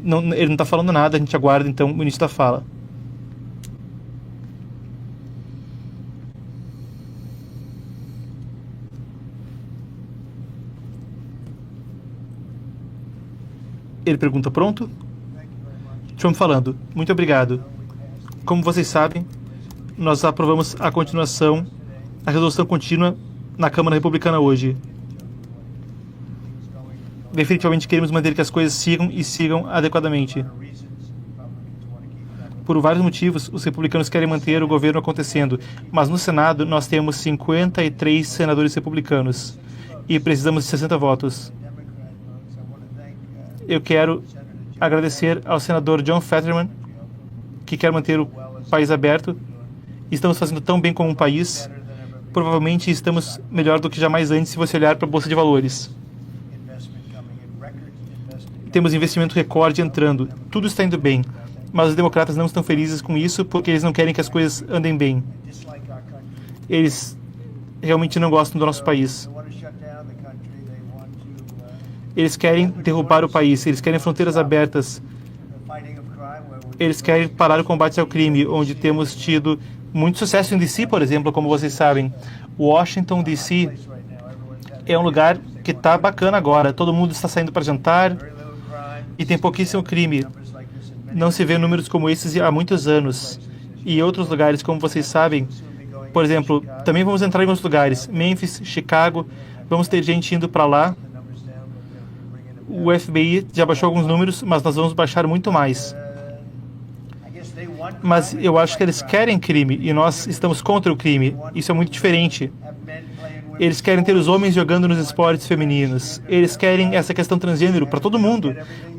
Ele não está falando nada, a gente aguarda então o início da fala. Ele pergunta: pronto? Trump falando: muito obrigado. Como vocês sabem, nós aprovamos a resolução contínua na Câmara Republicana hoje. Definitivamente queremos manter que as coisas sigam adequadamente. Por vários motivos, os republicanos querem manter o governo acontecendo, mas no Senado nós temos 53 senadores republicanos e precisamos de 60 votos. Eu quero agradecer ao senador John Fetterman, que quer manter o país aberto. Estamos fazendo tão bem como um país. Provavelmente estamos melhor do que jamais antes se você olhar para a Bolsa de Valores. Temos investimento recorde entrando. Tudo está indo bem. Mas os democratas não estão felizes com isso porque eles não querem que as coisas andem bem. Eles realmente não gostam do nosso país. Eles querem derrubar o país. Eles querem fronteiras abertas. Eles querem parar o combate ao crime, onde temos tido muito sucesso em DC, por exemplo, como vocês sabem. Washington, DC, é um lugar que está bacana agora. Todo mundo está saindo para jantar e tem pouquíssimo crime. Não se vê números como esses há muitos anos. E outros lugares, como vocês sabem, por exemplo, também vamos entrar em outros lugares. Memphis, Chicago, vamos ter gente indo para lá. O FBI já baixou alguns números, mas nós vamos baixar muito mais. Mas eu acho que eles querem crime e nós estamos contra o crime. Isso é muito diferente. Eles querem ter os homens jogando nos esportes femininos. Eles querem essa questão transgênero para todo mundo.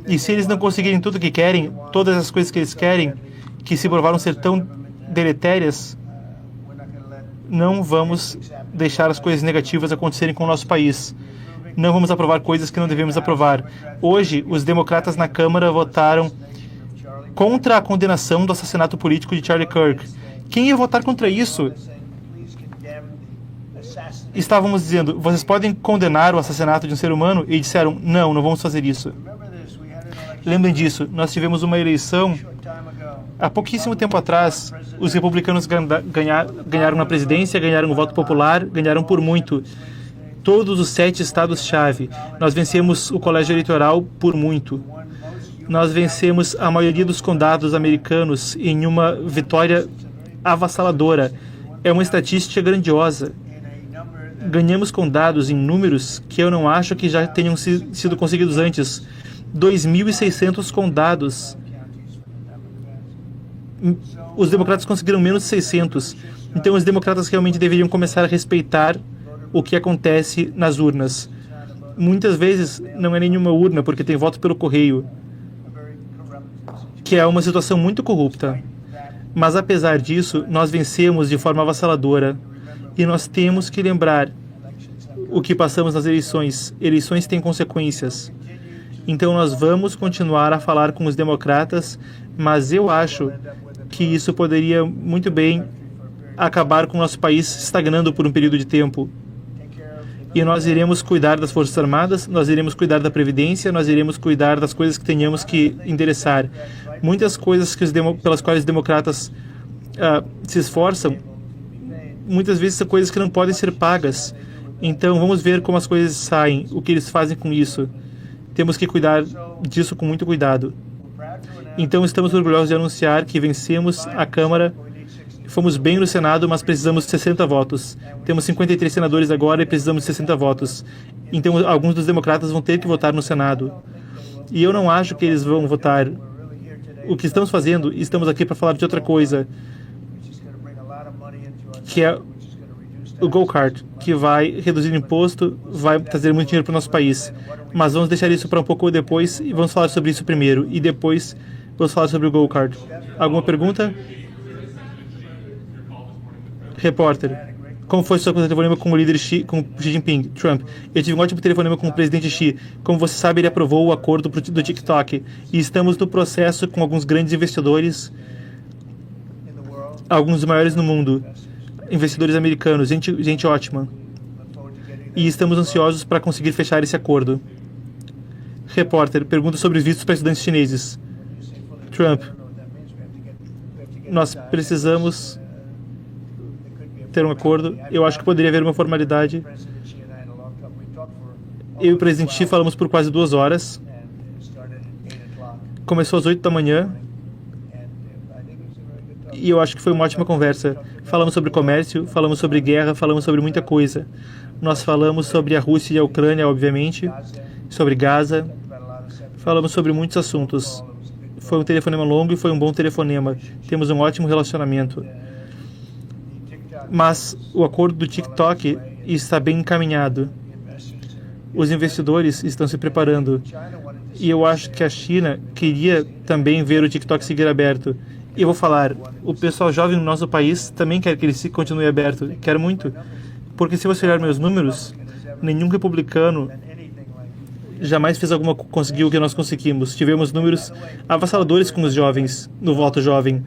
E se eles não conseguirem tudo o que querem, todas as coisas que eles querem, que se provaram ser tão deletérias, não vamos deixar as coisas negativas acontecerem com o nosso país. Não vamos aprovar coisas que não devemos aprovar. Hoje, os democratas na Câmara votaram contra a condenação do assassinato político de Charlie Kirk. Quem ia votar contra isso? Estávamos dizendo: vocês podem condenar o assassinato de um ser humano? E disseram: não vamos fazer isso. Lembrem disso, nós tivemos uma eleição há pouquíssimo tempo atrás. Os republicanos ganharam na presidência, ganharam o voto popular, ganharam por muito. Todos os 7 estados-chave. Nós vencemos o colégio eleitoral por muito. Nós vencemos a maioria dos condados americanos em uma vitória avassaladora. É uma estatística grandiosa. Ganhamos condados em números que eu não acho que já tenham sido conseguidos antes. 2.600 condados. Os democratas conseguiram menos de 600. Então os democratas realmente deveriam começar a respeitar o que acontece nas urnas. Muitas vezes não é nenhuma urna, porque tem voto pelo correio, que é uma situação muito corrupta. Mas apesar disso, nós vencemos de forma avassaladora. E nós temos que lembrar o que passamos nas eleições. Eleições têm consequências. Então nós vamos continuar a falar com os democratas, mas eu acho que isso poderia muito bem acabar com o nosso país estagnando por um período de tempo. E nós iremos cuidar das Forças Armadas, nós iremos cuidar da Previdência, nós iremos cuidar das coisas que tenhamos que endereçar. Muitas coisas pelas quais os democratas se esforçam, muitas vezes são coisas que não podem ser pagas. Então vamos ver como as coisas saem, o que eles fazem com isso. Temos que cuidar disso com muito cuidado. Então estamos orgulhosos de anunciar que vencemos a Câmara. Fomos bem no Senado, mas precisamos de 60 votos. Temos 53 senadores agora e precisamos de 60 votos. Então, alguns dos democratas vão ter que votar no Senado. E eu não acho que eles vão votar. O que estamos fazendo, estamos aqui para falar de outra coisa, que é o go-kart, que vai reduzir o imposto, vai trazer muito dinheiro para o nosso país. Mas vamos deixar isso para um pouco depois e vamos falar sobre isso primeiro. E depois vamos falar sobre o go-kart. Alguma pergunta? Repórter: como foi sua telefonema com o líder Xi, com Xi Jinping? Trump: eu tive um ótimo telefonema com o presidente Xi. Como você sabe, ele aprovou o acordo do TikTok. E estamos no processo com alguns grandes investidores, alguns dos maiores no mundo, investidores americanos, gente ótima. E estamos ansiosos para conseguir fechar esse acordo. Repórter, pergunta sobre vistos para estudantes chineses. Trump, nós precisamos ter um acordo. Eu acho que poderia haver uma formalidade. Eu e o presidente Xi falamos por quase 2 horas. Começou às 8 da manhã. E eu acho que foi uma ótima conversa. Falamos sobre comércio, falamos sobre guerra, falamos sobre muita coisa. Nós falamos sobre a Rússia e a Ucrânia, obviamente, sobre Gaza. Falamos sobre muitos assuntos. Foi um telefonema longo e foi um bom telefonema. Temos um ótimo relacionamento. Mas o acordo do TikTok está bem encaminhado. Os investidores estão se preparando. E eu acho que a China queria também ver o TikTok seguir aberto. E eu vou falar, o pessoal jovem no nosso país também quer que ele continue aberto. Quer muito. Porque se você olhar meus números, nenhum republicano jamais conseguiu o que nós conseguimos. Tivemos números avassaladores com os jovens, no voto jovem.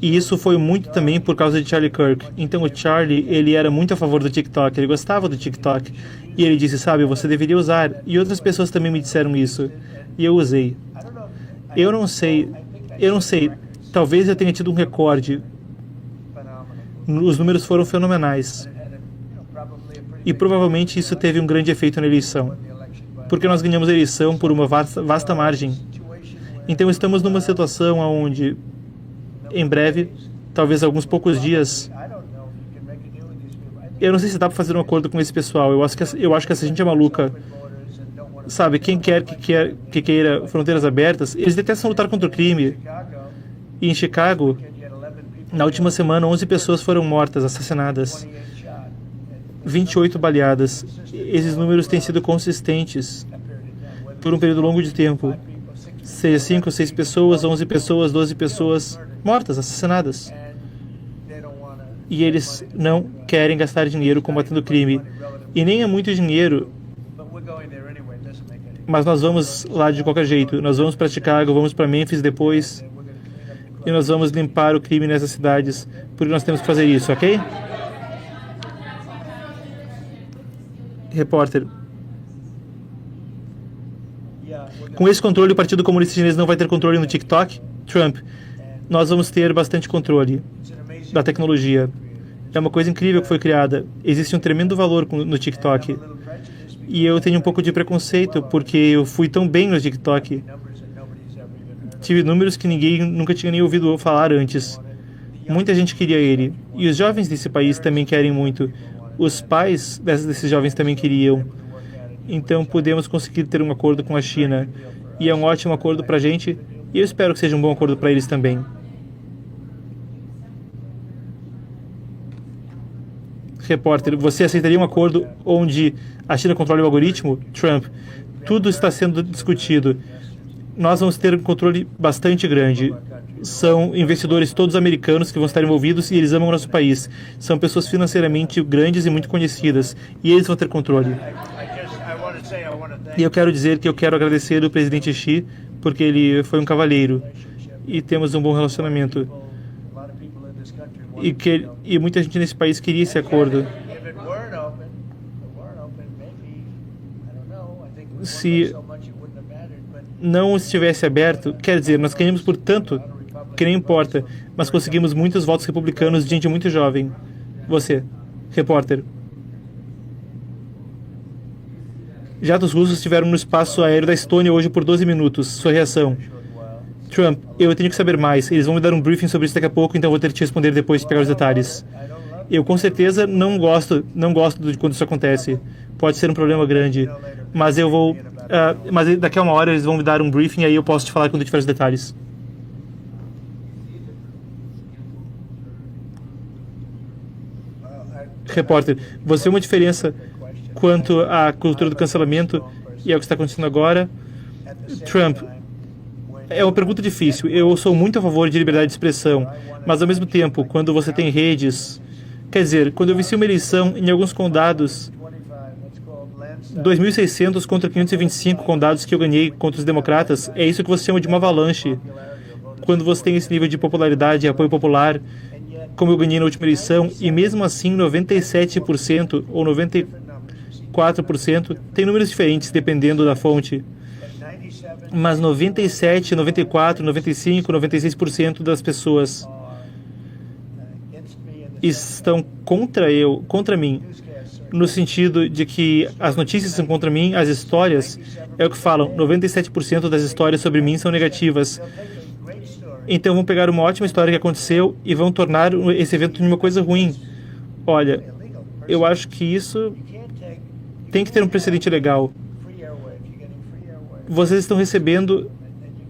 E isso foi muito também por causa de Charlie Kirk. Então o Charlie, ele era muito a favor do TikTok, ele gostava do TikTok. E ele disse, sabe, você deveria usar. E outras pessoas também me disseram isso. E eu usei. Eu não sei. Talvez eu tenha tido um recorde. Os números foram fenomenais. E provavelmente isso teve um grande efeito na eleição. Porque nós ganhamos a eleição por uma vasta margem. Então estamos numa situação onde, em breve, talvez alguns poucos dias, eu não sei se dá para fazer um acordo com esse pessoal. Eu acho que essa gente é maluca. Sabe, quem quer que queira fronteiras abertas, eles detestam lutar contra o crime. E em Chicago, na última semana, 11 pessoas foram mortas, assassinadas. 28 baleadas. Esses números têm sido consistentes por um período longo de tempo. Seja 5 ou 6 pessoas, 11 pessoas, 12 pessoas mortas, assassinadas. E eles não querem gastar dinheiro combatendo o crime. E nem é muito dinheiro. Mas nós vamos lá de qualquer jeito. Nós vamos para Chicago, vamos para Memphis depois. E nós vamos limpar o crime nessas cidades. Porque nós temos que fazer isso, ok? Repórter. Com esse controle, o Partido Comunista Chinês não vai ter controle no TikTok? Trump. Nós vamos ter bastante controle da tecnologia. É uma coisa incrível que foi criada. Existe um tremendo valor no TikTok. E eu tenho um pouco de preconceito, porque eu fui tão bem no TikTok. Tive números que ninguém nunca tinha nem ouvido falar antes. Muita gente queria ele. E os jovens desse país também querem muito. Os pais desses jovens também queriam. Então podemos conseguir ter um acordo com a China. E é um ótimo acordo para a gente. E eu espero que seja um bom acordo para eles também. Repórter, você aceitaria um acordo onde a China controle o algoritmo? Trump, tudo está sendo discutido. Nós vamos ter um controle bastante grande. São investidores todos americanos que vão estar envolvidos e eles amam o nosso país. São pessoas financeiramente grandes e muito conhecidas. E eles vão ter controle. E eu quero dizer que eu quero agradecer o presidente Xi, porque ele foi um cavalheiro. E temos um bom relacionamento. E muita gente nesse país queria esse acordo. Se não estivesse aberto, quer dizer, nós ganhamos por tanto que nem importa, mas conseguimos muitos votos republicanos de gente muito jovem. Você, repórter. Jatos russos estiveram no espaço aéreo da Estônia hoje por 12 minutos. Sua reação? Trump, eu tenho que saber mais. Eles vão me dar um briefing sobre isso daqui a pouco, então vou ter que te responder depois de pegar os detalhes. Eu com certeza não gosto de quando isso acontece. Pode ser um problema grande. Mas eu vou... mas daqui a uma hora eles vão me dar um briefing e aí eu posso te falar quando eu tiver os detalhes. Repórter, você vê uma diferença quanto à cultura do cancelamento e ao que está acontecendo agora? Trump, é uma pergunta difícil. Eu sou muito a favor de liberdade de expressão, mas ao mesmo tempo, quando você tem redes... Quer dizer, quando eu venci uma eleição em alguns condados, 2.600 contra 525 condados que eu ganhei contra os democratas, é isso que você chama de uma avalanche. Quando você tem esse nível de popularidade e apoio popular, como eu ganhei na última eleição, e mesmo assim 97% ou 94%, tem números diferentes dependendo da fonte. mas 97, 94, 95, 96% das pessoas estão contra mim, no sentido de que as notícias são contra mim, as histórias, é o que falam, 97% das histórias sobre mim são negativas. Então vão pegar uma ótima história que aconteceu e vão tornar esse evento uma coisa ruim. Olha, eu acho que isso tem que ter um precedente legal. Vocês estão recebendo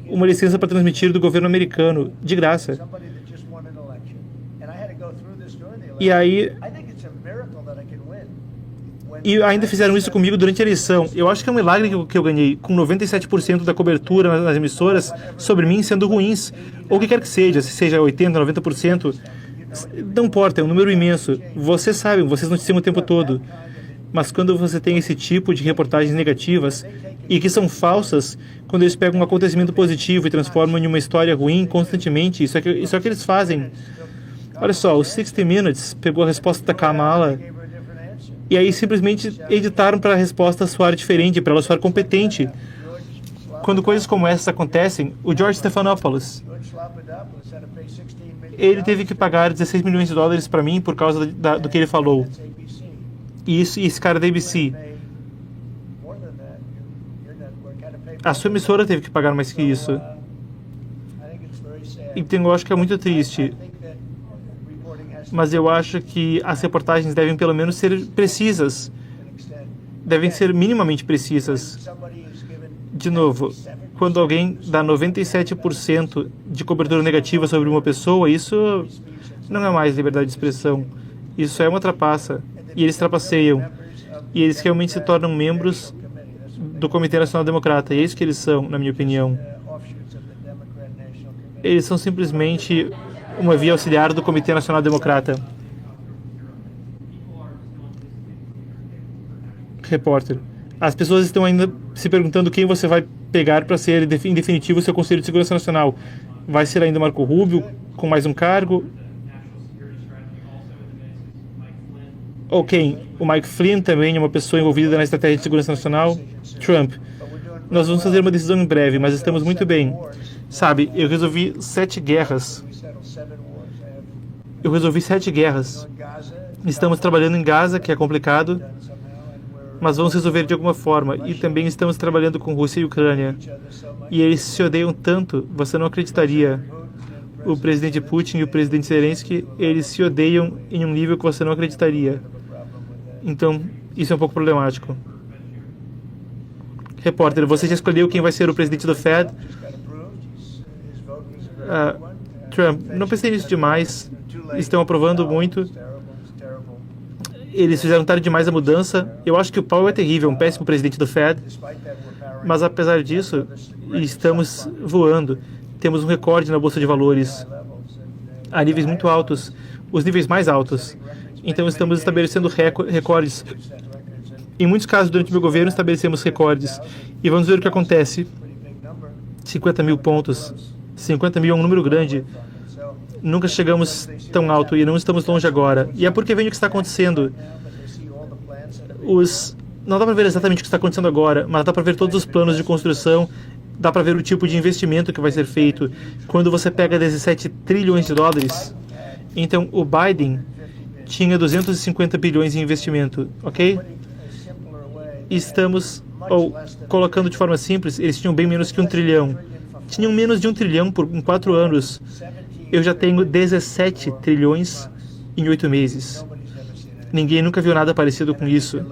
uma licença para transmitir do governo americano, de graça. E aí... E ainda fizeram isso comigo durante a eleição. Eu acho que é um milagre que eu ganhei, com 97% da cobertura nas emissoras sobre mim sendo ruins. Ou o que quer que seja, se seja 80%, 90%. Não importa, é um número imenso. Vocês sabem, vocês noticiam o tempo todo. Mas quando você tem esse tipo de reportagens negativas, e que são falsas, quando eles pegam um acontecimento positivo e transformam em uma história ruim constantemente, isso é o que eles fazem. Olha só, o 60 Minutes pegou a resposta da Kamala e aí simplesmente editaram para a resposta soar diferente, para ela soar competente. Quando coisas como essas acontecem, o George Stephanopoulos, ele teve que pagar 16 milhões de dólares para mim por causa do que ele falou. E esse cara da ABC. A sua emissora teve que pagar mais que isso. Então eu acho que é muito triste. Mas eu acho que as reportagens devem pelo menos ser precisas. Devem ser minimamente precisas. De novo, quando alguém dá 97% de cobertura negativa sobre uma pessoa, isso não é mais liberdade de expressão. Isso é uma trapaça. E eles trapaceiam. E eles realmente se tornam membros do Comitê Nacional Democrata. E é isso que eles são, na minha opinião. Eles são simplesmente uma via auxiliar do Comitê Nacional Democrata. Repórter. As pessoas estão ainda se perguntando quem você vai pegar para ser, em definitivo, o seu Conselho de Segurança Nacional. Vai ser ainda Marco Rubio, com mais um cargo? Ou quem? O Mike Flynn também é uma pessoa envolvida na estratégia de segurança nacional? Trump. Nós vamos fazer uma decisão em breve, mas estamos muito bem. Sabe, eu resolvi 7 guerras. Estamos trabalhando em Gaza, que é complicado, mas vamos resolver de alguma forma. E também estamos trabalhando com Rússia e Ucrânia. E eles se odeiam tanto, você não acreditaria. O presidente Putin e o presidente Zelensky, eles se odeiam em um nível que você não acreditaria. Então, isso é um pouco problemático. Repórter, você já escolheu quem vai ser o presidente do Fed? Trump, não pensei nisso demais. Estão aprovando muito. Eles fizeram tarde demais a mudança. Eu acho que o Powell é terrível, um péssimo presidente do Fed. Mas apesar disso, estamos voando. Temos um recorde na Bolsa de Valores a níveis muito altos, os níveis mais altos. Então estamos estabelecendo recordes. Em muitos casos, durante o meu governo, estabelecemos recordes. E vamos ver o que acontece. 50 mil pontos. 50 mil é um número grande. Nunca chegamos tão alto e não estamos longe agora. E é porque vem o que está acontecendo. Não dá para ver exatamente o que está acontecendo agora, mas dá para ver todos os planos de construção, dá para ver o tipo de investimento que vai ser feito. Quando você pega 17 trilhões de dólares, então o Biden tinha 250 bilhões em investimento, ok? Estamos, colocando de forma simples, eles tinham bem menos que 1 trilhão. Tinham menos de 1 trilhão em 4 anos. Eu já tenho 17 trilhões em 8 meses. Ninguém nunca viu nada parecido com isso.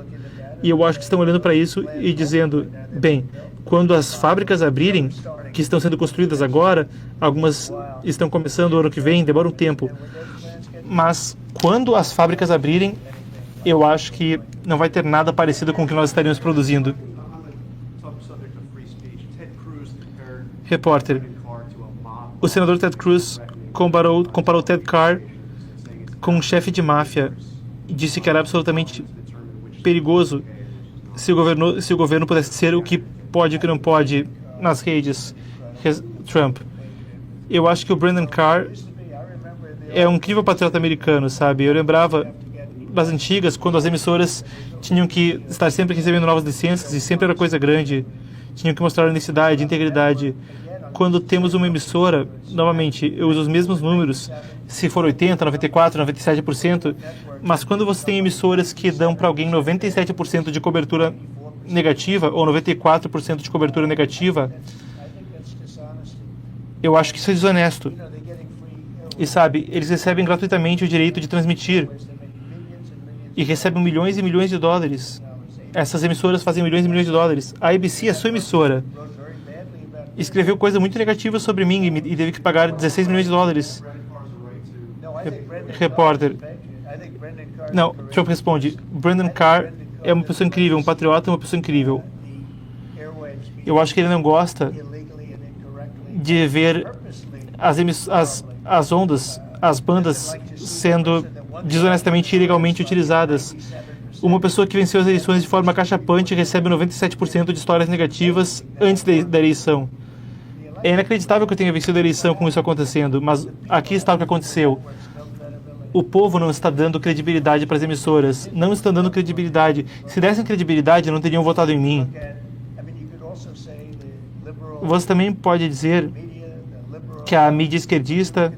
E eu acho que estão olhando para isso e dizendo, bem, quando as fábricas abrirem, que estão sendo construídas agora, algumas estão começando o ano que vem, demora um tempo. Mas quando as fábricas abrirem, eu acho que não vai ter nada parecido com o que nós estaríamos produzindo. Repórter. O senador Ted Cruz comparou Ted Carr com um chefe de máfia e disse que era absolutamente perigoso se o governo pudesse ser o que pode e o que não pode nas redes. Trump. Eu acho que o Brandon Carr é um incrível patriota americano, sabe? Eu lembrava das antigas, quando as emissoras tinham que estar sempre recebendo novas licenças e sempre era coisa grande. tinham que mostrar honestidade, integridade. Quando temos uma emissora, novamente, eu uso os mesmos números, se for 80, 94, 97%, mas quando você tem emissoras que dão para alguém 97% de cobertura negativa ou 94% de cobertura negativa, eu acho que isso é desonesto. E sabe, eles recebem gratuitamente o direito de transmitir e recebem milhões e milhões de dólares. Essas emissoras fazem milhões e milhões de dólares. A ABC, a sua emissora, escreveu coisa muito negativa sobre mim e teve que pagar 16 milhões de dólares. Repórter. Não, Trump responde. Brandon Carr é uma pessoa incrível, um patriota, uma pessoa incrível. Eu acho que ele não gosta de ver as ondas, as bandas sendo desonestamente e ilegalmente utilizadas. Uma pessoa que venceu as eleições de forma cachapante recebe 97% de histórias negativas antes da eleição. É inacreditável que eu tenha vencido a eleição com isso acontecendo, mas aqui está o que aconteceu. O povo não está dando credibilidade para as emissoras. Não estão dando credibilidade. Se dessem credibilidade, não teriam votado em mim. Você também pode dizer que a mídia esquerdista,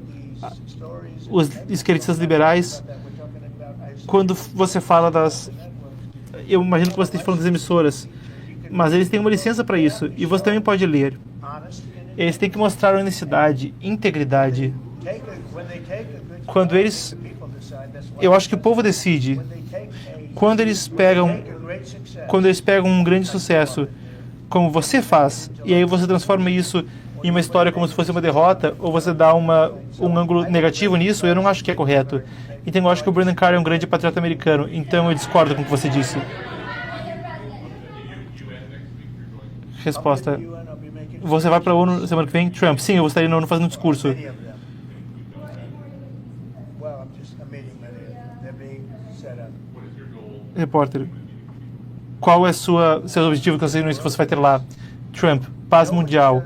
os esquerdistas liberais, quando você fala das... Eu imagino que você esteja falando das emissoras, mas eles têm uma licença para isso, e você também pode ler. Eles têm que mostrar honestidade, integridade. Quando eles... Eu acho que o povo decide. Quando eles pegam um grande sucesso, como você faz, e aí você transforma isso em uma história como se fosse uma derrota, ou você dá um ângulo negativo nisso, eu não acho que é correto. Então eu acho que o Brandon Carr é um grande patriota americano, então eu discordo com o que você disse. Resposta. Você vai para a ONU semana que vem? Trump. Sim, eu vou estar na ONU fazendo um discurso. Repórter. Qual é seus objetivos que você vai ter lá? Trump. Paz mundial.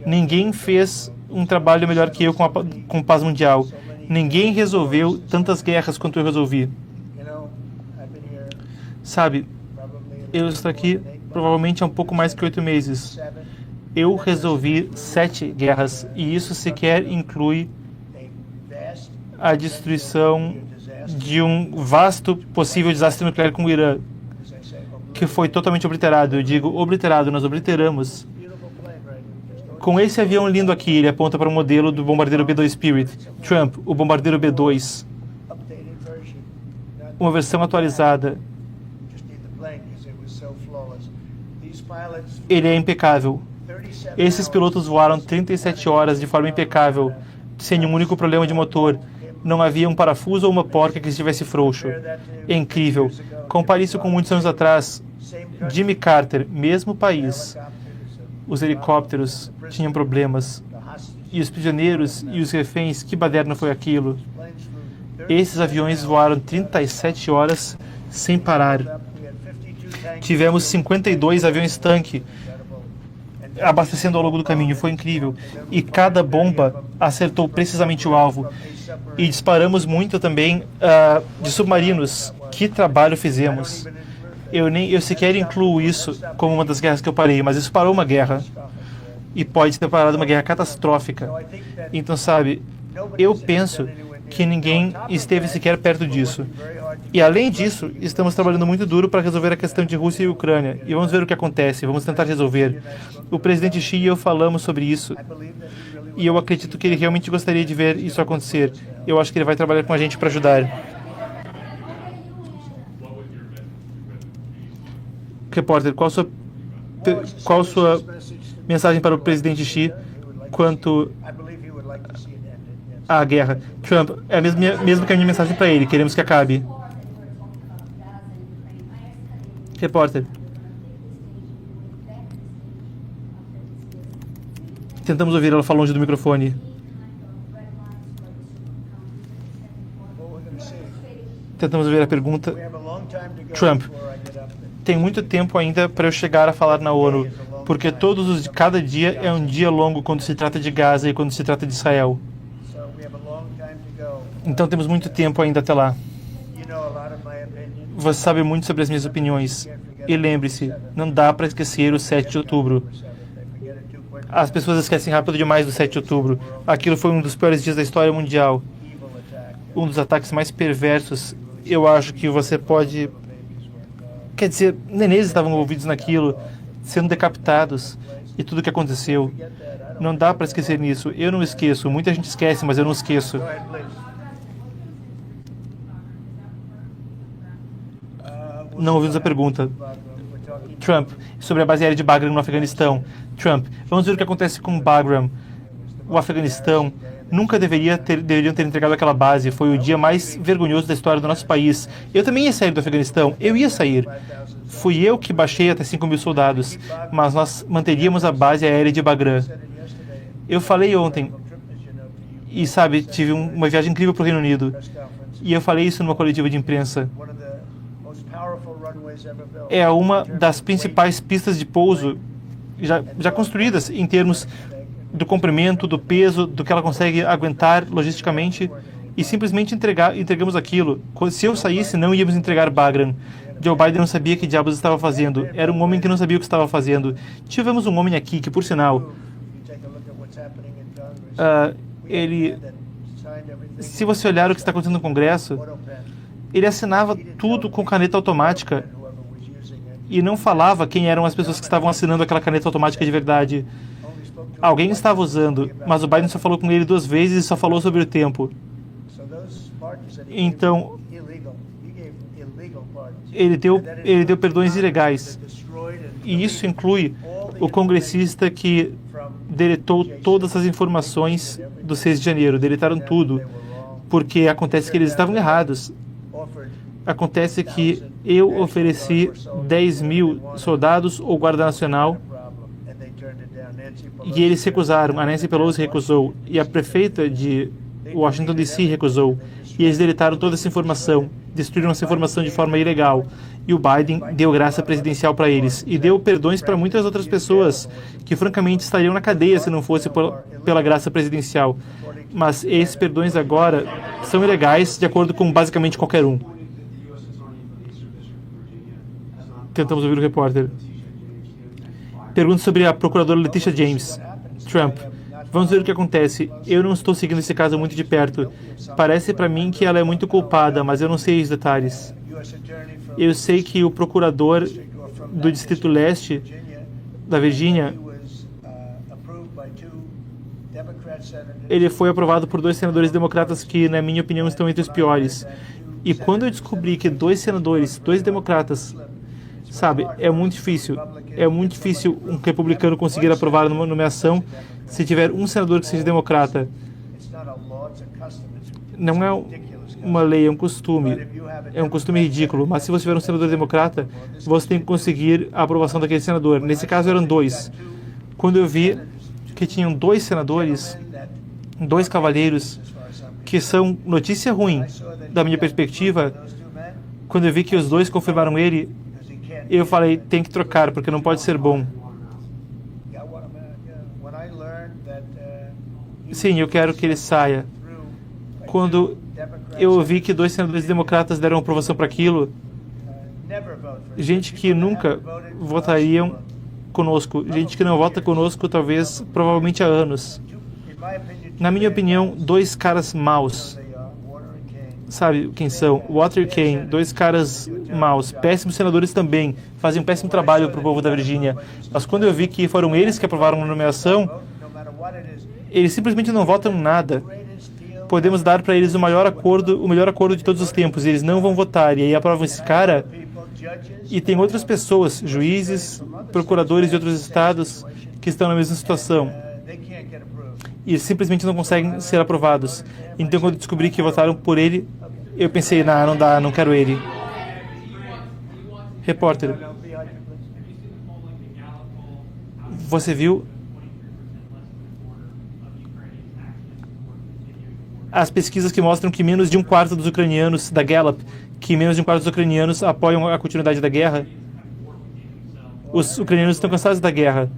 Ninguém fez um trabalho melhor que eu com paz mundial. Ninguém resolveu tantas guerras quanto eu resolvi. Sabe, eu estou aqui provavelmente há um pouco mais que 8 meses. Eu resolvi 7 guerras, e isso sequer inclui a destruição de um vasto possível desastre nuclear com o Irã, que foi totalmente obliterado. Eu digo obliterado, nós obliteramos. Com esse avião lindo aqui, ele aponta para o modelo do bombardeiro B-2 Spirit. Trump, o bombardeiro B-2. Uma versão atualizada. Ele é impecável. Esses pilotos voaram 37 horas de forma impecável, sem um único problema de motor. Não havia um parafuso ou uma porca que estivesse frouxo. É incrível. Compare isso com muitos anos atrás. Jimmy Carter, mesmo país. Os helicópteros tinham problemas. E os prisioneiros e os reféns, que baderna foi aquilo? Esses aviões voaram 37 horas sem parar. Tivemos 52 aviões-tanque abastecendo ao longo do caminho. Foi incrível. E cada bomba acertou precisamente o alvo. E disparamos muito também de submarinos. Que trabalho fizemos. Eu sequer incluo isso como uma das guerras que eu parei, mas isso parou uma guerra. E pode ter parado uma guerra catastrófica. Então, sabe, eu penso que ninguém esteve sequer perto disso. E, além disso, estamos trabalhando muito duro para resolver a questão de Rússia e Ucrânia. E vamos ver o que acontece, vamos tentar resolver. O presidente Xi e eu falamos sobre isso. E eu acredito que ele realmente gostaria de ver isso acontecer. Eu acho que ele vai trabalhar com a gente para ajudar. Repórter, qual a sua mensagem para o presidente Xi quanto à guerra? Trump, é a mesma que a minha mensagem para ele. Queremos que acabe. Repórter. Tentamos ouvir, ela falou longe do microfone. Tentamos ouvir a pergunta. Trump. Tem muito tempo ainda para eu chegar a falar na ONU, porque cada dia é um dia longo quando se trata de Gaza e quando se trata de Israel. Então temos muito tempo ainda até lá. Você sabe muito sobre as minhas opiniões. E lembre-se, não dá para esquecer o 7 de outubro. As pessoas esquecem rápido demais do 7 de outubro. Aquilo foi um dos piores dias da história mundial. Um dos ataques mais perversos. Eu acho que você pode... Quer dizer, nenês estavam envolvidos naquilo, sendo decapitados, e tudo o que aconteceu. Não dá para esquecer nisso. Eu não esqueço. Muita gente esquece, mas eu não esqueço. Não ouvimos a pergunta. Trump, sobre a base aérea de Bagram no Afeganistão. Trump, vamos ver o que acontece com Bagram. O Afeganistão nunca deveriam ter entregado aquela base. Foi o dia mais vergonhoso da história do nosso país. Eu também ia sair do Afeganistão. Eu ia sair. Fui eu que baixei até 5.000 soldados. Mas nós manteríamos a base aérea de Bagram. Eu falei ontem. E sabe, tive uma viagem incrível para o Reino Unido. E eu falei isso numa coletiva de imprensa. É uma das principais pistas de pouso já construídas em termos do comprimento, do peso, do que ela consegue aguentar logisticamente, e simplesmente entregamos aquilo. Se eu saísse, não íamos entregar Bagram. Joe Biden não sabia que diabos estava fazendo. Era um homem que não sabia o que estava fazendo. Tivemos um homem aqui que, por sinal, se você olhar o que está acontecendo no Congresso, ele assinava tudo com caneta automática e não falava quem eram as pessoas que estavam assinando aquela caneta automática de verdade. Alguém estava usando, mas o Biden só falou com ele 2 vezes e só falou sobre o tempo. Então, ele deu perdões ilegais. E isso inclui o congressista que deletou todas as informações do 6 de janeiro. Deletaram tudo, porque acontece que eles estavam errados. Acontece que eu ofereci 10.000 soldados ou Guarda Nacional e eles recusaram. A Nancy Pelosi recusou e a prefeita de Washington D.C. recusou. E eles deletaram toda essa informação, destruíram essa informação de forma ilegal. E o Biden deu graça presidencial para eles e deu perdões para muitas outras pessoas que, francamente, estariam na cadeia se não fosse pela graça presidencial. Mas esses perdões agora são ilegais de acordo com basicamente qualquer um. Tentamos ouvir o repórter. Pergunta sobre a procuradora Letitia James. Trump. Vamos ver o que acontece. Eu não estou seguindo esse caso muito de perto. Parece para mim que ela é muito culpada, mas eu não sei os detalhes. Eu sei que o procurador do Distrito Leste da Virgínia, ele foi aprovado por 2 senadores democratas que, na minha opinião, estão entre os piores. E quando eu descobri que 2 senadores, 2 democratas, sabe, é muito difícil um republicano conseguir aprovar uma nomeação se tiver um senador que seja democrata. Não é uma lei, é um costume. É um costume ridículo. Mas se você tiver um senador democrata, você tem que conseguir a aprovação daquele senador. Nesse caso eram 2. Quando eu vi que tinham 2 senadores, 2 cavalheiros, que são notícia ruim da minha perspectiva, quando eu vi que os 2 confirmaram ele, eu falei, tem que trocar, porque não pode ser bom. Sim, eu quero que ele saia. Quando eu ouvi que 2 senadores democratas deram aprovação para aquilo, gente que nunca votariam conosco, gente que não vota conosco, talvez, provavelmente há anos. Na minha opinião, 2 caras maus. Sabe quem são? Water e Kane, 2 caras maus, péssimos senadores também, fazem um péssimo trabalho para o povo da Virgínia. Mas quando eu vi que foram eles que aprovaram a nomeação, eles simplesmente não votam nada. Podemos dar para eles o melhor acordo de todos os tempos. Eles não vão votar. E aí aprovam esse cara. E tem outras pessoas, juízes, procuradores de outros estados, que estão na mesma situação. E simplesmente não conseguem ser aprovados. Então, quando eu descobri que votaram por ele, eu pensei, não dá, não quero ele. Repórter. Você viu as pesquisas que mostram que menos de 1/4 dos ucranianos, da Gallup, que menos de 1/4 dos ucranianos apoiam a continuidade da guerra? Os ucranianos estão cansados da guerra.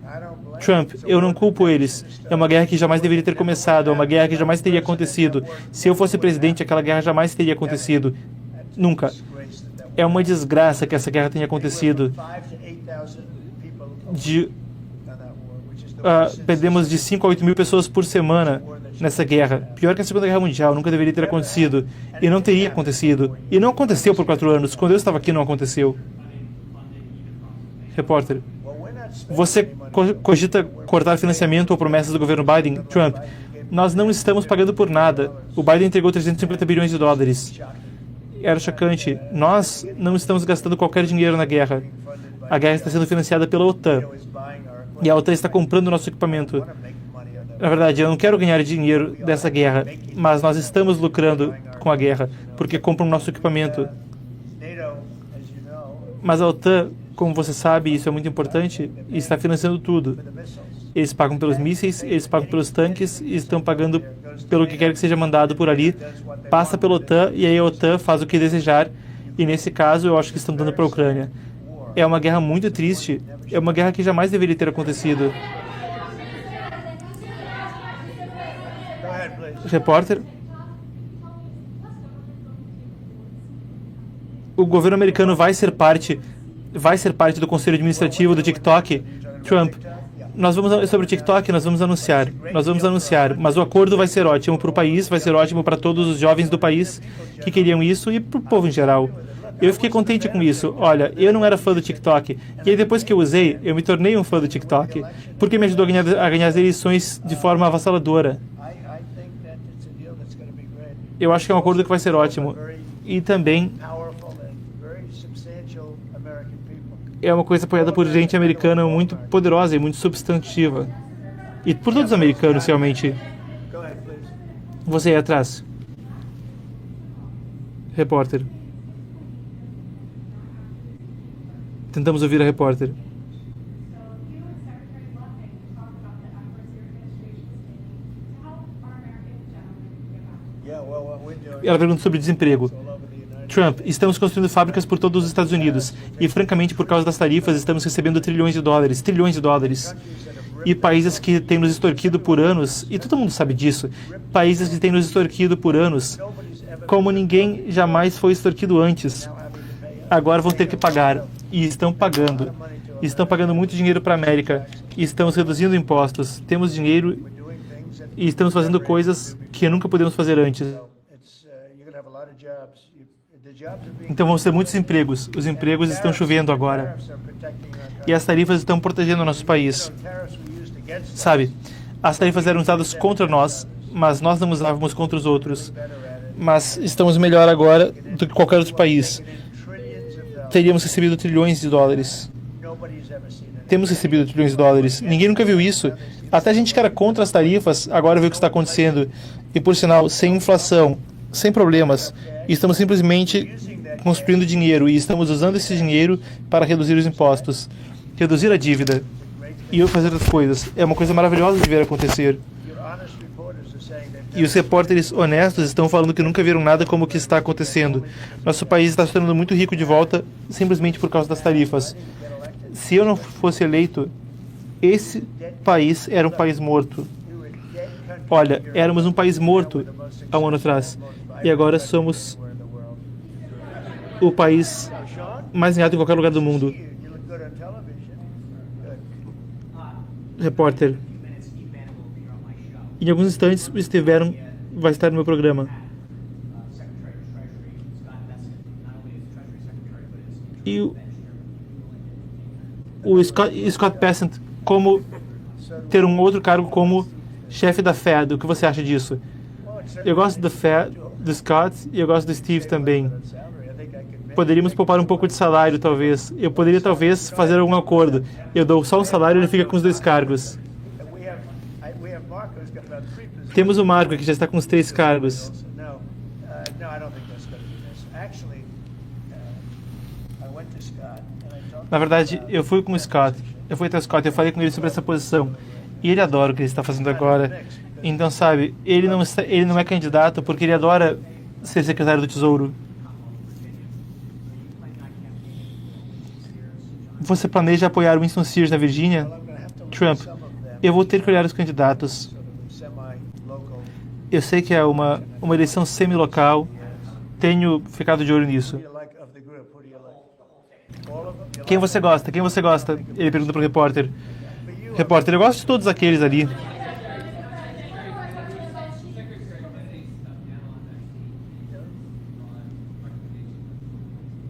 Trump, eu não culpo eles. É uma guerra que jamais deveria ter começado, é uma guerra que jamais teria acontecido. Se eu fosse presidente, aquela guerra jamais teria acontecido. Nunca. É uma desgraça que essa guerra tenha acontecido. Perdemos de 5 a 8 mil pessoas por semana nessa guerra. Pior que a Segunda Guerra Mundial, nunca deveria ter acontecido. E não teria acontecido. E não aconteceu por 4 anos. Quando eu estava aqui, não aconteceu. Repórter. Você cogita cortar financiamento ou promessas do governo Biden? Trump. Nós não estamos pagando por nada. O Biden entregou 350 bilhões de dólares. Era chocante. Nós não estamos gastando qualquer dinheiro na guerra. A guerra está sendo financiada pela OTAN. E a OTAN está comprando nosso equipamento. Na verdade, eu não quero ganhar dinheiro dessa guerra, mas nós estamos lucrando com a guerra, porque compram nosso equipamento. Mas a OTAN, como você sabe, isso é muito importante, está financiando tudo. Eles pagam pelos mísseis, eles pagam pelos tanques, e estão pagando pelo que quer que seja mandado por ali. Passa pela OTAN, e aí a OTAN faz o que desejar, e nesse caso eu acho que estão dando para a Ucrânia. É uma guerra muito triste, é uma guerra que jamais deveria ter acontecido. Repórter. O governo americano vai ser parte do conselho administrativo do TikTok. Trump. Sobre o TikTok, nós vamos anunciar, mas o acordo vai ser ótimo para o país, vai ser ótimo para todos os jovens do país que queriam isso e para o povo em geral. Eu fiquei contente com isso. Olha, eu não era fã do TikTok. E aí, depois que eu usei, eu me tornei um fã do TikTok. Porque me ajudou a ganhar as eleições de forma avassaladora. Eu acho que é um acordo que vai ser ótimo. E também é uma coisa apoiada por gente americana muito poderosa e muito substantiva. E por todos os americanos, realmente. Você aí atrás. Repórter. Tentamos ouvir a repórter. Ela pergunta sobre desemprego. Trump, estamos construindo fábricas por todos os Estados Unidos. E, francamente, por causa das tarifas, estamos recebendo trilhões de dólares. E países que têm nos extorquido por anos, e todo mundo sabe disso, países que têm nos extorquido por anos, como ninguém jamais foi extorquido antes, agora vão ter que pagar. E estão pagando. Estão pagando muito dinheiro para a América. E estamos reduzindo impostos. Temos dinheiro e estamos fazendo coisas que nunca podemos fazer antes. Então vão ser muitos empregos. Os empregos estão chovendo agora. E as tarifas estão protegendo o nosso país. Sabe, as tarifas eram usadas contra nós, mas nós não usávamos contra os outros. Mas estamos melhor agora do que qualquer outro país. Teríamos recebido trilhões de dólares. Temos recebido trilhões de dólares. Ninguém nunca viu isso. Até a gente que era contra as tarifas, agora vê o que está acontecendo. E, por sinal, sem inflação, sem problemas. Estamos simplesmente construindo dinheiro e estamos usando esse dinheiro para reduzir os impostos, reduzir a dívida e fazer outras coisas. É uma coisa maravilhosa de ver acontecer. E os repórteres honestos estão falando que nunca viram nada como o que está acontecendo. Nosso país está se tornando muito rico de volta simplesmente por causa das tarifas. Se eu não fosse eleito, esse país era um país morto. Olha, éramos um país morto há um ano atrás. E agora somos o país mais ganhado em qualquer lugar do mundo. Repórter. Em alguns instantes, o Steve Bannon vai estar no meu programa. E o Scott Bessent, como ter um outro cargo como chefe da Fed. O que você acha disso? Eu gosto do Scott e eu gosto do Steve também. Poderíamos poupar um pouco de salário, talvez. Eu poderia, talvez, fazer algum acordo. Eu dou só um salário e ele fica com os 2 cargos. Temos o Marco, que já está com os 3 cargos. Na verdade, eu fui com o Scott. Eu fui até o Scott, eu falei com ele sobre essa posição. E ele adora o que ele está fazendo agora. Então, sabe, ele não é candidato porque ele adora ser secretário do Tesouro. Você planeja apoiar Winston Sears na Virgínia? Trump, eu vou ter que olhar os candidatos. Eu sei que é uma eleição semi-local. Tenho ficado de olho nisso. Quem você gosta? Quem você gosta? Ele pergunta pro repórter. Repórter, eu gosto de todos aqueles ali.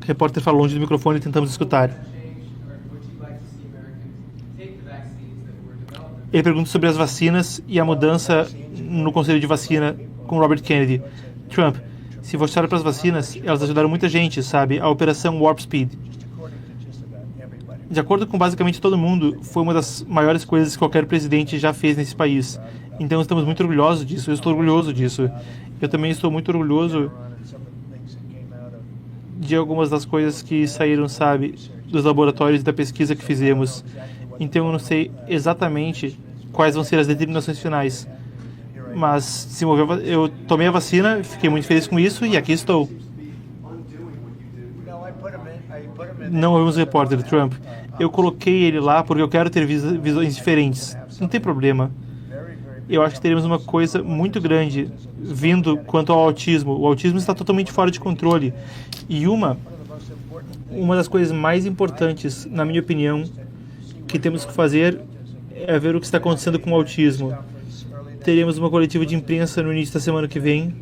O repórter fala longe do microfone e tentamos escutar. Ele pergunta sobre as vacinas e a mudança no conselho de vacina com Robert Kennedy. Trump, se você olha para as vacinas, elas ajudaram muita gente, sabe? A Operação Warp Speed. De acordo com basicamente todo mundo, foi uma das maiores coisas que qualquer presidente já fez nesse país. Então estamos muito orgulhosos disso, eu estou orgulhoso disso. Eu também estou muito orgulhoso de algumas das coisas que saíram, sabe, dos laboratórios e da pesquisa que fizemos. Então eu não sei exatamente quais vão ser as determinações finais. Mas eu tomei a vacina, fiquei muito feliz com isso e aqui estou. Não ouvimos o repórter, Trump. Eu coloquei ele lá porque eu quero ter visões diferentes. Não tem problema. Eu acho que teremos uma coisa muito grande vindo quanto ao autismo. O autismo está totalmente fora de controle. E uma das coisas mais importantes, na minha opinião, que temos que fazer é ver o que está acontecendo com o autismo. Teremos uma coletiva de imprensa no início da semana que vem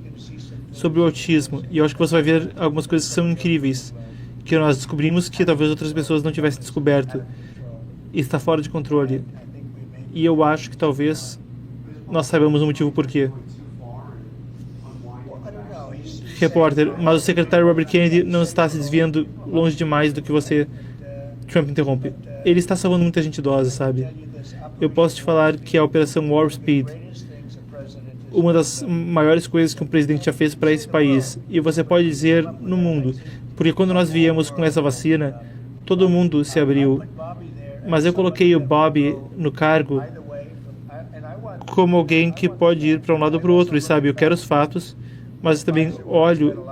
sobre o autismo. E eu acho que você vai ver algumas coisas que são incríveis, que nós descobrimos que talvez outras pessoas não tivessem descoberto. Está fora de controle. E eu acho que talvez nós saibamos o motivo por quê. Repórter, mas o secretário Robert Kennedy não está se desviando longe demais do que você... Trump interrompe. Ele está salvando muita gente idosa, sabe? Eu posso te falar que a Operação Warp Speed, uma das maiores coisas que um presidente já fez para esse país, e você pode dizer no mundo, porque quando nós viemos com essa vacina, todo mundo se abriu. Mas eu coloquei o Bob no cargo como alguém que pode ir para um lado ou para o outro, e sabe, eu quero os fatos, mas também olho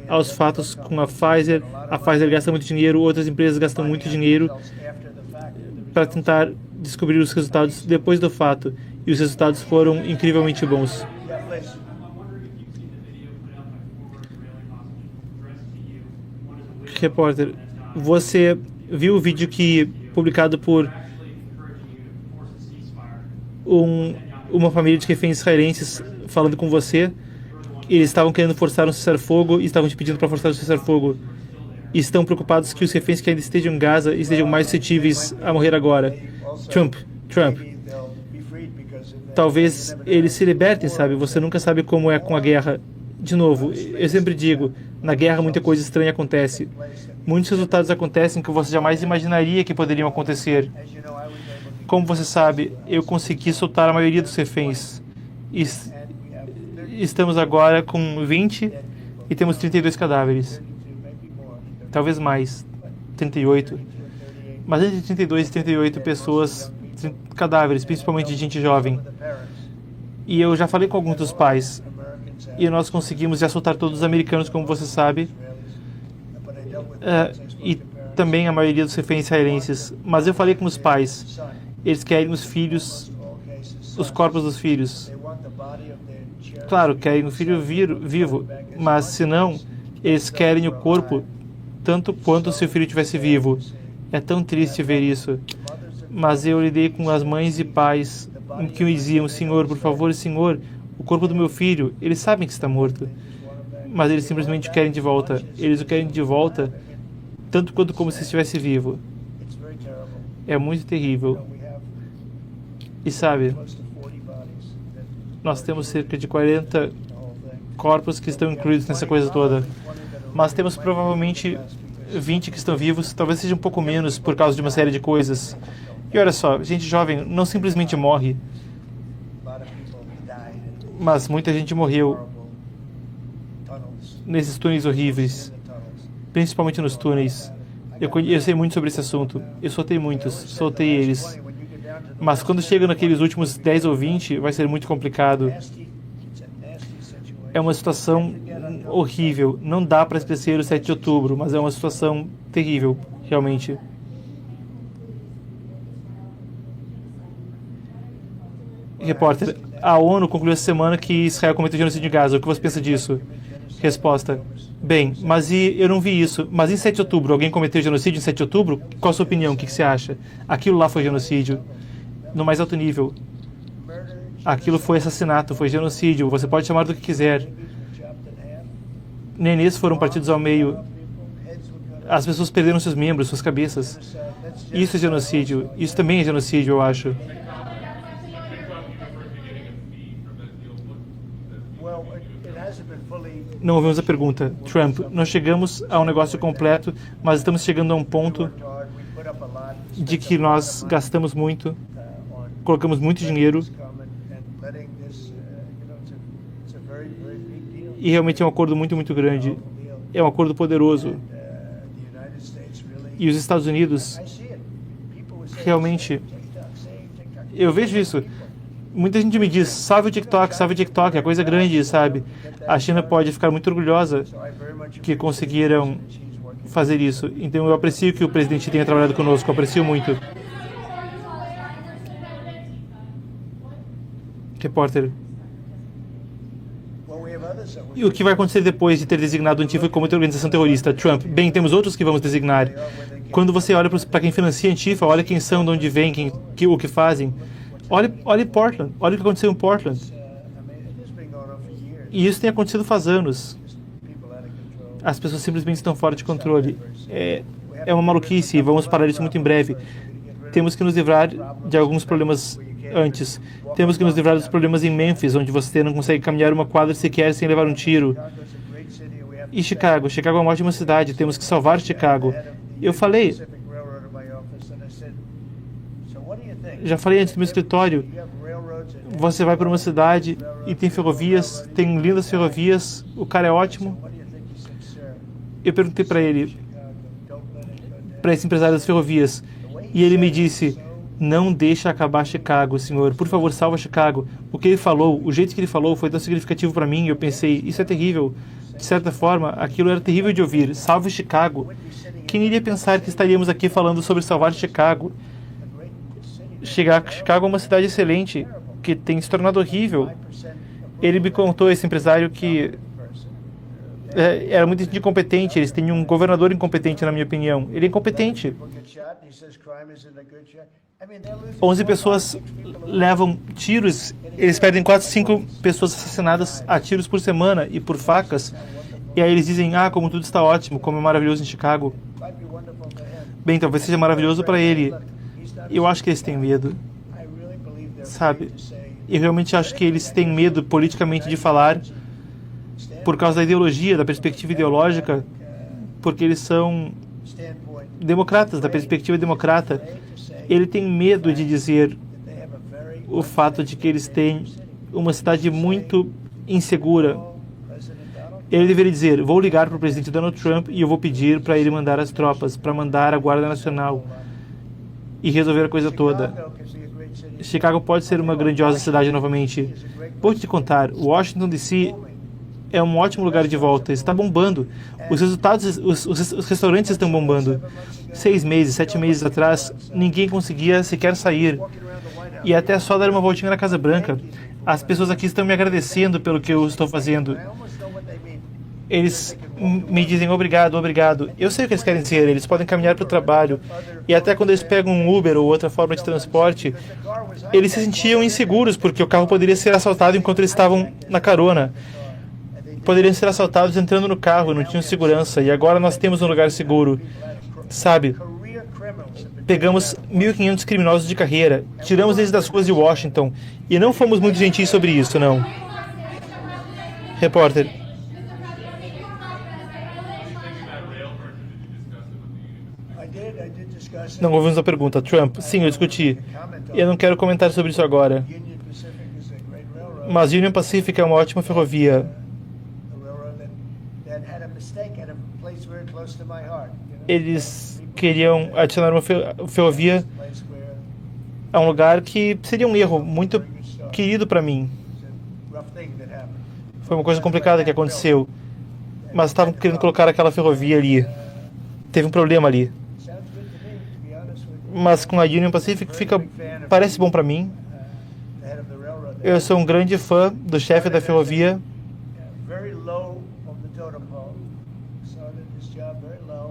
aos fatos com a Pfizer. A Pfizer gasta muito dinheiro, outras empresas gastam muito dinheiro para tentar descobrir os resultados depois do fato. E os resultados foram incrivelmente bons. Repórter, você viu o vídeo publicado por uma família de reféns israelenses falando com você? Eles estavam querendo forçar um cessar-fogo e estavam te pedindo para forçar o cessar-fogo. E estão preocupados que os reféns que ainda estejam em Gaza estejam mais suscetíveis a morrer agora. Trump, talvez eles se libertem, sabe? Você nunca sabe como é com a guerra. De novo, eu sempre digo, na guerra muita coisa estranha acontece. Muitos resultados acontecem que você jamais imaginaria que poderiam acontecer. Como você sabe, eu consegui soltar a maioria dos reféns. Estamos agora com 20 e temos 32 cadáveres. Talvez mais, 38. Mas entre 32 e 38 pessoas, cadáveres, principalmente de gente jovem. E eu já falei com alguns dos pais. E nós conseguimos já soltar todos os americanos, como você sabe. E também a maioria dos reféns israelenses. Mas eu falei com os pais. Eles querem os filhos, os corpos dos filhos. Claro, querem o filho vivo, mas se não, eles querem o corpo tanto quanto se o filho estivesse vivo. É tão triste ver isso. Mas eu lidei com as mães e pais que me diziam, Senhor, por favor, Senhor, o corpo do meu filho, eles sabem que está morto, mas eles simplesmente querem de volta. Eles o querem de volta tanto quanto como se estivesse vivo. É muito terrível. E sabe, nós temos cerca de 40 corpos que estão incluídos nessa coisa toda. Mas temos provavelmente 20 que estão vivos, talvez seja um pouco menos por causa de uma série de coisas. E olha só, gente jovem não simplesmente morre, mas muita gente morreu nesses túneis horríveis, principalmente nos túneis. Eu sei muito sobre esse assunto, eu soltei muitos, soltei eles. Mas quando chega naqueles últimos 10 ou 20, vai ser muito complicado. É uma situação horrível. Não dá para esquecer o 7 de outubro, mas é uma situação terrível, realmente. Repórter, a ONU concluiu essa semana que Israel cometeu genocídio em Gaza. O que você pensa disso? Resposta. Bem, mas eu não vi isso. Mas em 7 de outubro, alguém cometeu genocídio em 7 de outubro? Qual a sua opinião? O que você acha? Aquilo lá foi genocídio. No mais alto nível. Aquilo foi assassinato, foi genocídio. Você pode chamar do que quiser. Nenês foram partidos ao meio. As pessoas perderam seus membros, suas cabeças. Isso é genocídio. Isso também é genocídio, eu acho. Não ouvimos a pergunta. Trump, nós chegamos a um negócio completo, mas estamos chegando a um ponto de que nós gastamos muito, colocamos muito dinheiro, e realmente é um acordo muito, muito grande. É um acordo poderoso. E os Estados Unidos, realmente, eu vejo isso. Muita gente me diz, salve o TikTok, é coisa grande, sabe? A China pode ficar muito orgulhosa que conseguiram fazer isso. Então eu aprecio que o presidente tenha trabalhado conosco, eu aprecio muito. Repórter. E o que vai acontecer depois de ter designado o Antifa como organização terrorista? Trump. Bem, temos outros que vamos designar. Quando você olha para quem financia a Antifa, olha quem são, de onde vêm, o que fazem. Olhe Portland. Olha o que aconteceu em Portland. E isso tem acontecido faz anos. As pessoas simplesmente estão fora de controle. É uma maluquice e vamos parar isso muito em breve. Temos que nos livrar de alguns problemas antes. Temos que nos livrar dos problemas em Memphis, onde você não consegue caminhar uma quadra sequer sem levar um tiro. E Chicago. Chicago é uma ótima cidade. Temos que salvar Chicago. Eu falei... Já falei antes do meu escritório. Você vai para uma cidade e tem ferrovias, tem lindas ferrovias, o cara é ótimo. Eu perguntei para ele, para esse empresário das ferrovias, e ele me disse, não deixe acabar Chicago, senhor, por favor, salva Chicago. O que ele falou, o jeito que ele falou foi tão significativo para mim, eu pensei, isso é terrível. De certa forma, aquilo era terrível de ouvir, salve Chicago. Quem iria pensar que estaríamos aqui falando sobre salvar Chicago? Chicago é uma cidade excelente, que tem se tornado horrível. Ele me contou, esse empresário, que era muito incompetente. Eles têm um governador incompetente, na minha opinião. Ele é incompetente. 11 pessoas levam tiros. Eles perdem 4, 5 pessoas assassinadas a tiros por semana e por facas. E aí eles dizem, como tudo está ótimo, como é maravilhoso em Chicago. Bem, talvez seja maravilhoso para ele. Eu acho que eles têm medo, sabe? Eu realmente acho que eles têm medo politicamente de falar por causa da ideologia, da perspectiva ideológica, porque eles são democratas, da perspectiva democrata. Ele tem medo de dizer o fato de que eles têm uma cidade muito insegura. Ele deveria dizer, vou ligar para o presidente Donald Trump e eu vou pedir para ele mandar as tropas, para mandar a Guarda Nacional e resolver a coisa toda. Chicago pode ser uma grandiosa cidade novamente. Vou te contar, Washington D.C. é um ótimo lugar de volta. Está bombando. Os resultados, os restaurantes estão bombando. 6 meses, 7 meses atrás, ninguém conseguia sequer sair. E até só dar uma voltinha na Casa Branca. As pessoas aqui estão me agradecendo pelo que eu estou fazendo. Eles me dizem obrigado, obrigado. Eu sei o que eles querem dizer, eles podem caminhar para o trabalho. E até quando eles pegam um Uber ou outra forma de transporte, eles se sentiam inseguros porque o carro poderia ser assaltado enquanto eles estavam na carona. Poderiam ser assaltados entrando no carro, não tinham segurança. E agora nós temos um lugar seguro. Sabe, pegamos 1.500 criminosos de carreira, tiramos eles das ruas de Washington e não fomos muito gentis sobre isso, não. Repórter. Não ouvimos a pergunta. Trump, sim, eu discuti. Eu não quero comentar sobre isso agora. Mas Union Pacific é uma ótima ferrovia. Eles queriam adicionar uma ferrovia a um lugar que seria um erro muito querido para mim. Foi uma coisa complicada que aconteceu. Mas estavam querendo colocar aquela ferrovia ali. Teve um problema ali. Mas com a Union Pacific parece bom para mim. Eu sou um grande fã do chefe da ferrovia.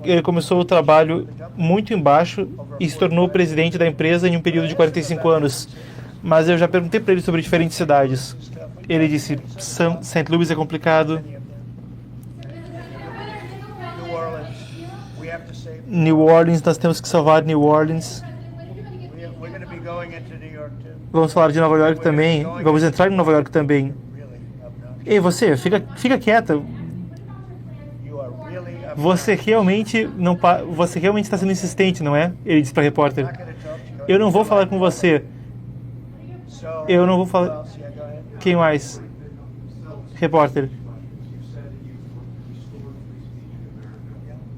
ele começou o trabalho muito embaixo e se tornou presidente da empresa em um período de 45 anos. Mas eu já perguntei para ele sobre diferentes cidades. Ele disse, St. Louis é complicado. New Orleans, nós temos que salvar New Orleans. Vamos falar de Nova York também. Vamos entrar em Nova York também. Ei, você, fica quieta. Você realmente está sendo insistente, não é? Ele disse para a repórter. Eu não vou falar com você. Eu não vou falar... Quem mais? Repórter.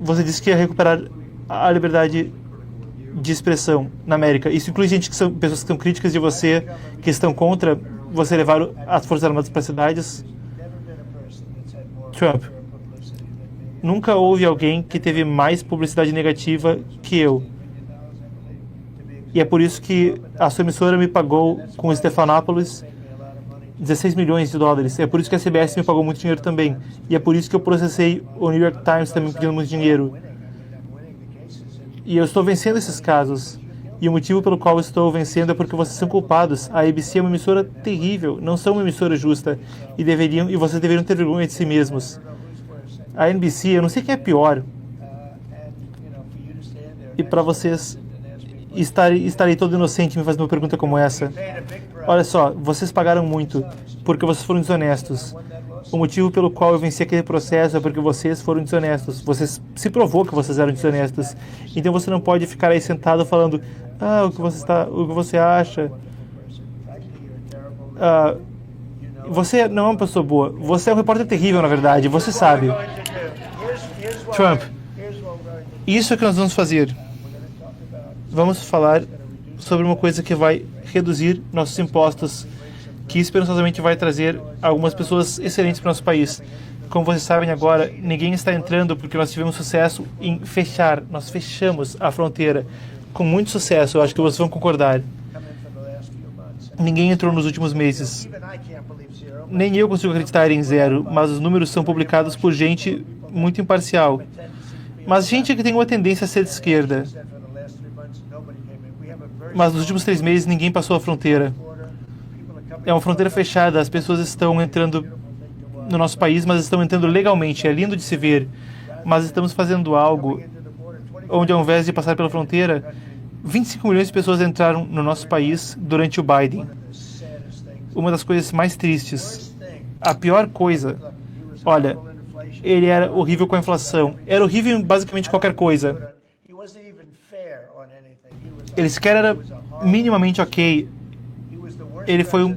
Você disse que ia recuperar a liberdade de expressão na América. Isso inclui gente que são pessoas que são críticas de você, que estão contra você levar as Forças Armadas para as cidades. Trump. Nunca houve alguém que teve mais publicidade negativa que eu. E é por isso que a sua emissora me pagou com o Stephanopoulos 16 milhões de dólares. É por isso que a CBS me pagou muito dinheiro também. E é por isso que eu processei o New York Times também pedindo muito dinheiro. E eu estou vencendo esses casos. E o motivo pelo qual eu estou vencendo é porque vocês são culpados. A ABC é uma emissora terrível, não são uma emissora justa. E vocês deveriam ter vergonha de si mesmos. A NBC, eu não sei quem é pior. E para vocês estarem todo inocente me fazendo uma pergunta como essa. Olha só, vocês pagaram muito porque vocês foram desonestos. O motivo pelo qual eu venci aquele processo é porque vocês foram desonestos. Vocês se provou que vocês eram desonestos. Então você não pode ficar aí sentado falando o que você acha. Você não é uma pessoa boa. Você é um repórter terrível, na verdade. Você sabe. Trump, isso é o que nós vamos fazer. Vamos falar sobre uma coisa que vai reduzir nossos impostos, que esperançosamente vai trazer algumas pessoas excelentes para o nosso país. Como vocês sabem agora, ninguém está entrando porque nós tivemos sucesso em fechar. Nós fechamos a fronteira com muito sucesso. Eu acho que vocês vão concordar. Ninguém entrou nos últimos meses. Nem eu consigo acreditar em zero, mas os números são publicados por gente muito imparcial. Mas gente que tem uma tendência a ser de esquerda. Mas nos últimos 3 meses ninguém passou a fronteira. É uma fronteira fechada, as pessoas estão entrando no nosso país, mas estão entrando legalmente. É lindo de se ver, mas estamos fazendo algo onde, ao invés de passar pela fronteira, 25 milhões de pessoas entraram no nosso país durante o Biden. Uma das coisas mais tristes. A pior coisa, olha, ele era horrível com a inflação. Era horrível em basicamente qualquer coisa. Ele sequer era minimamente ok. Ele foi um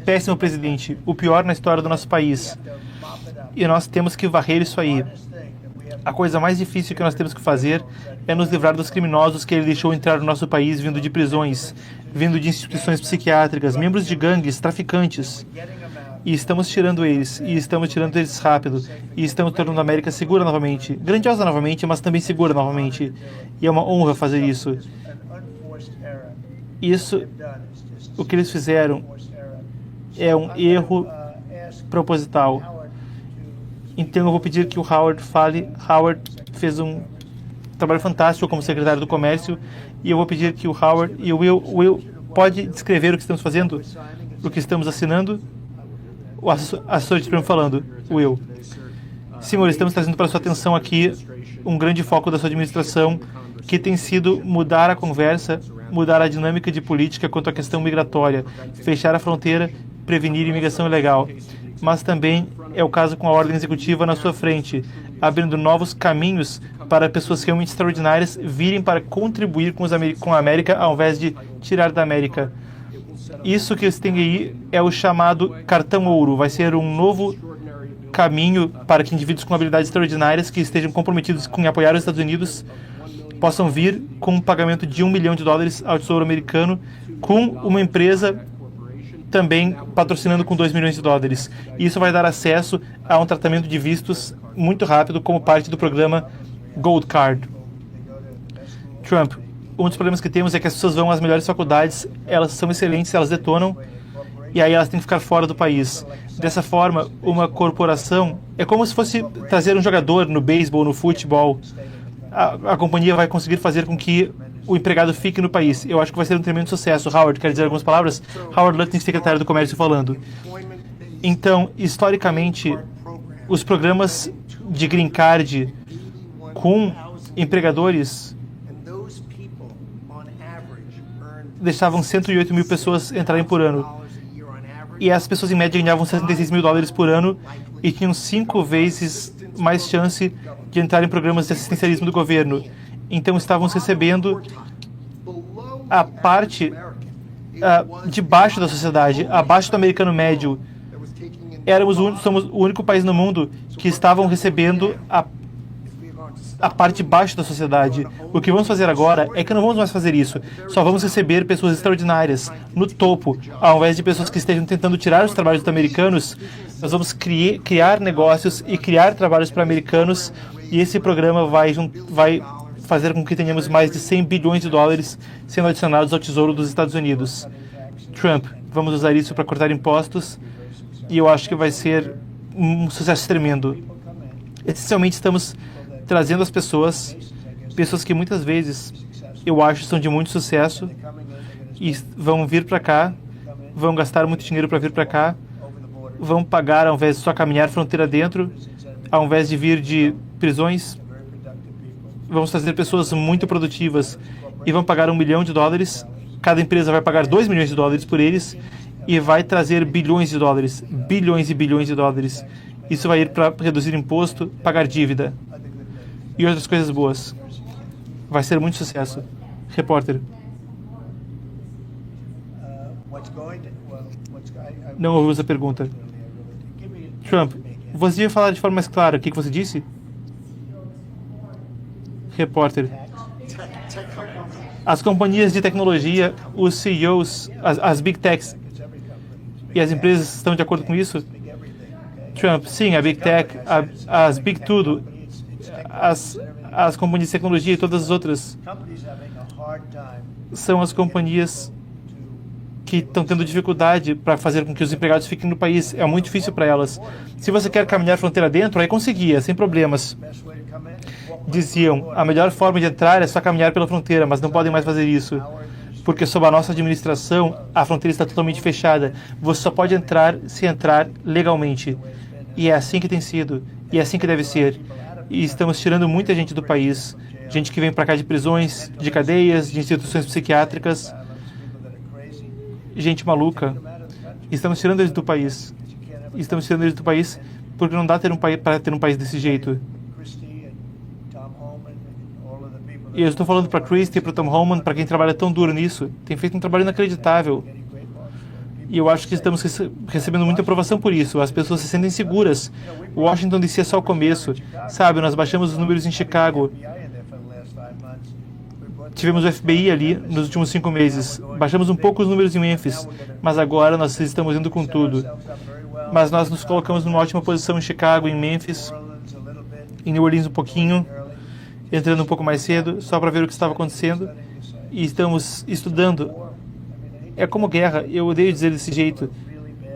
péssimo presidente, o pior na história do nosso país. E nós temos que varrer isso aí. A coisa mais difícil que nós temos que fazer é nos livrar dos criminosos que ele deixou entrar no nosso país vindo de prisões, vindo de instituições psiquiátricas, membros de gangues, traficantes. E estamos tirando eles, rápido, e estamos tornando a América segura novamente, grandiosa novamente, mas também segura novamente. E é uma honra fazer isso. O que eles fizeram é um erro proposital. Então eu vou pedir que o Howard fale. Howard fez um trabalho fantástico como secretário do Comércio, e eu vou pedir que o Howard e o Will pode descrever o que estamos fazendo, o que estamos assinando. O assessor de prêmio falando, Will. Senhor, estamos trazendo para a sua atenção aqui um grande foco da sua administração, que tem sido mudar a conversa, mudar a dinâmica de política quanto à questão migratória, fechar a fronteira, prevenir imigração ilegal. Mas também é o caso com a ordem executiva na sua frente, abrindo novos caminhos para pessoas realmente extraordinárias virem para contribuir com a América ao invés de tirar da América. Isso que eles têm aí é o chamado cartão ouro. Vai ser um novo caminho para que indivíduos com habilidades extraordinárias que estejam comprometidos com apoiar os Estados Unidos possam vir com um pagamento de $1 milhão ao Tesouro Americano, com uma empresa também patrocinando com $2 milhões. Isso vai dar acesso a um tratamento de vistos muito rápido como parte do programa Gold Card. Trump, um dos problemas que temos é que as pessoas vão às melhores faculdades, elas são excelentes, elas detonam, e aí elas têm que ficar fora do país. Dessa forma, uma corporação é como se fosse trazer um jogador no beisebol, no futebol. a companhia vai conseguir fazer com que o empregado fique no país. Eu acho que vai ser um tremendo sucesso. Howard, quer dizer algumas palavras? Howard Lutnick, secretário do Comércio, falando. Então, historicamente, os programas de green card com empregadores deixavam 108 mil pessoas entrarem por ano. E as pessoas, em média, ganhavam $76 mil por ano e tinham 5 vezes mais chance de entrar em programas de assistencialismo do governo. Então, estávamos recebendo a parte de baixo da sociedade, abaixo do americano médio. Somos o único país no mundo que estavam recebendo a parte de baixo da sociedade. O que vamos fazer agora é que não vamos mais fazer isso. Só vamos receber pessoas extraordinárias, no topo. Ao invés de pessoas que estejam tentando tirar os trabalhos dos americanos, nós vamos criar negócios e criar trabalhos para americanos, e esse programa vai fazer com que tenhamos mais de $100 bilhões sendo adicionados ao Tesouro dos Estados Unidos. Trump, vamos usar isso para cortar impostos, e eu acho que vai ser um sucesso tremendo. Essencialmente, estamos trazendo as pessoas que muitas vezes eu acho são de muito sucesso e vão vir para cá, vão gastar muito dinheiro para vir para cá, vão pagar ao invés de só caminhar fronteira dentro, ao invés de vir de prisões. Vamos trazer pessoas muito produtivas e vão pagar $1 milhão. Cada empresa vai pagar $2 milhões por eles e vai trazer bilhões de dólares, bilhões e bilhões de dólares. Isso vai ir para reduzir imposto, pagar dívida e outras coisas boas. Vai ser muito sucesso. Repórter. Não ouviu essa pergunta. Trump, você devia falar de forma mais clara. O que você disse? Repórter. As companhias de tecnologia, os CEOs, as Big Techs e as empresas estão de acordo com isso? Trump, sim, a Big Tech, as Big Tudo, as companhias de tecnologia e todas as outras são as companhias que estão tendo dificuldade para fazer com que os empregados fiquem no país. É muito difícil para elas. Se você quer caminhar fronteira dentro, aí conseguia, sem problemas. Diziam, a melhor forma de entrar é só caminhar pela fronteira, mas não podem mais fazer isso, porque sob a nossa administração, a fronteira está totalmente fechada. Você só pode entrar se entrar legalmente. E é assim que tem sido, e é assim que deve ser. E estamos tirando muita gente do país, gente que vem para cá de prisões, de cadeias, de instituições psiquiátricas, gente maluca. Estamos tirando eles do país. Estamos tirando eles do país porque não dá para ter um país desse jeito. E eu estou falando para Christie, para Tom Homan, para quem trabalha tão duro nisso. Tem feito um trabalho inacreditável. E eu acho que estamos recebendo muita aprovação por isso. As pessoas se sentem seguras. Washington DC é só o começo. Sabe, nós baixamos os números em Chicago. Tivemos o FBI ali nos últimos 5 meses. Baixamos um pouco os números em Memphis. Mas agora nós estamos indo com tudo. Mas nós nos colocamos numa ótima posição em Chicago, em Memphis, em New Orleans um pouquinho, entrando um pouco mais cedo, só para ver o que estava acontecendo. E estamos estudando. É como guerra, eu odeio dizer desse jeito,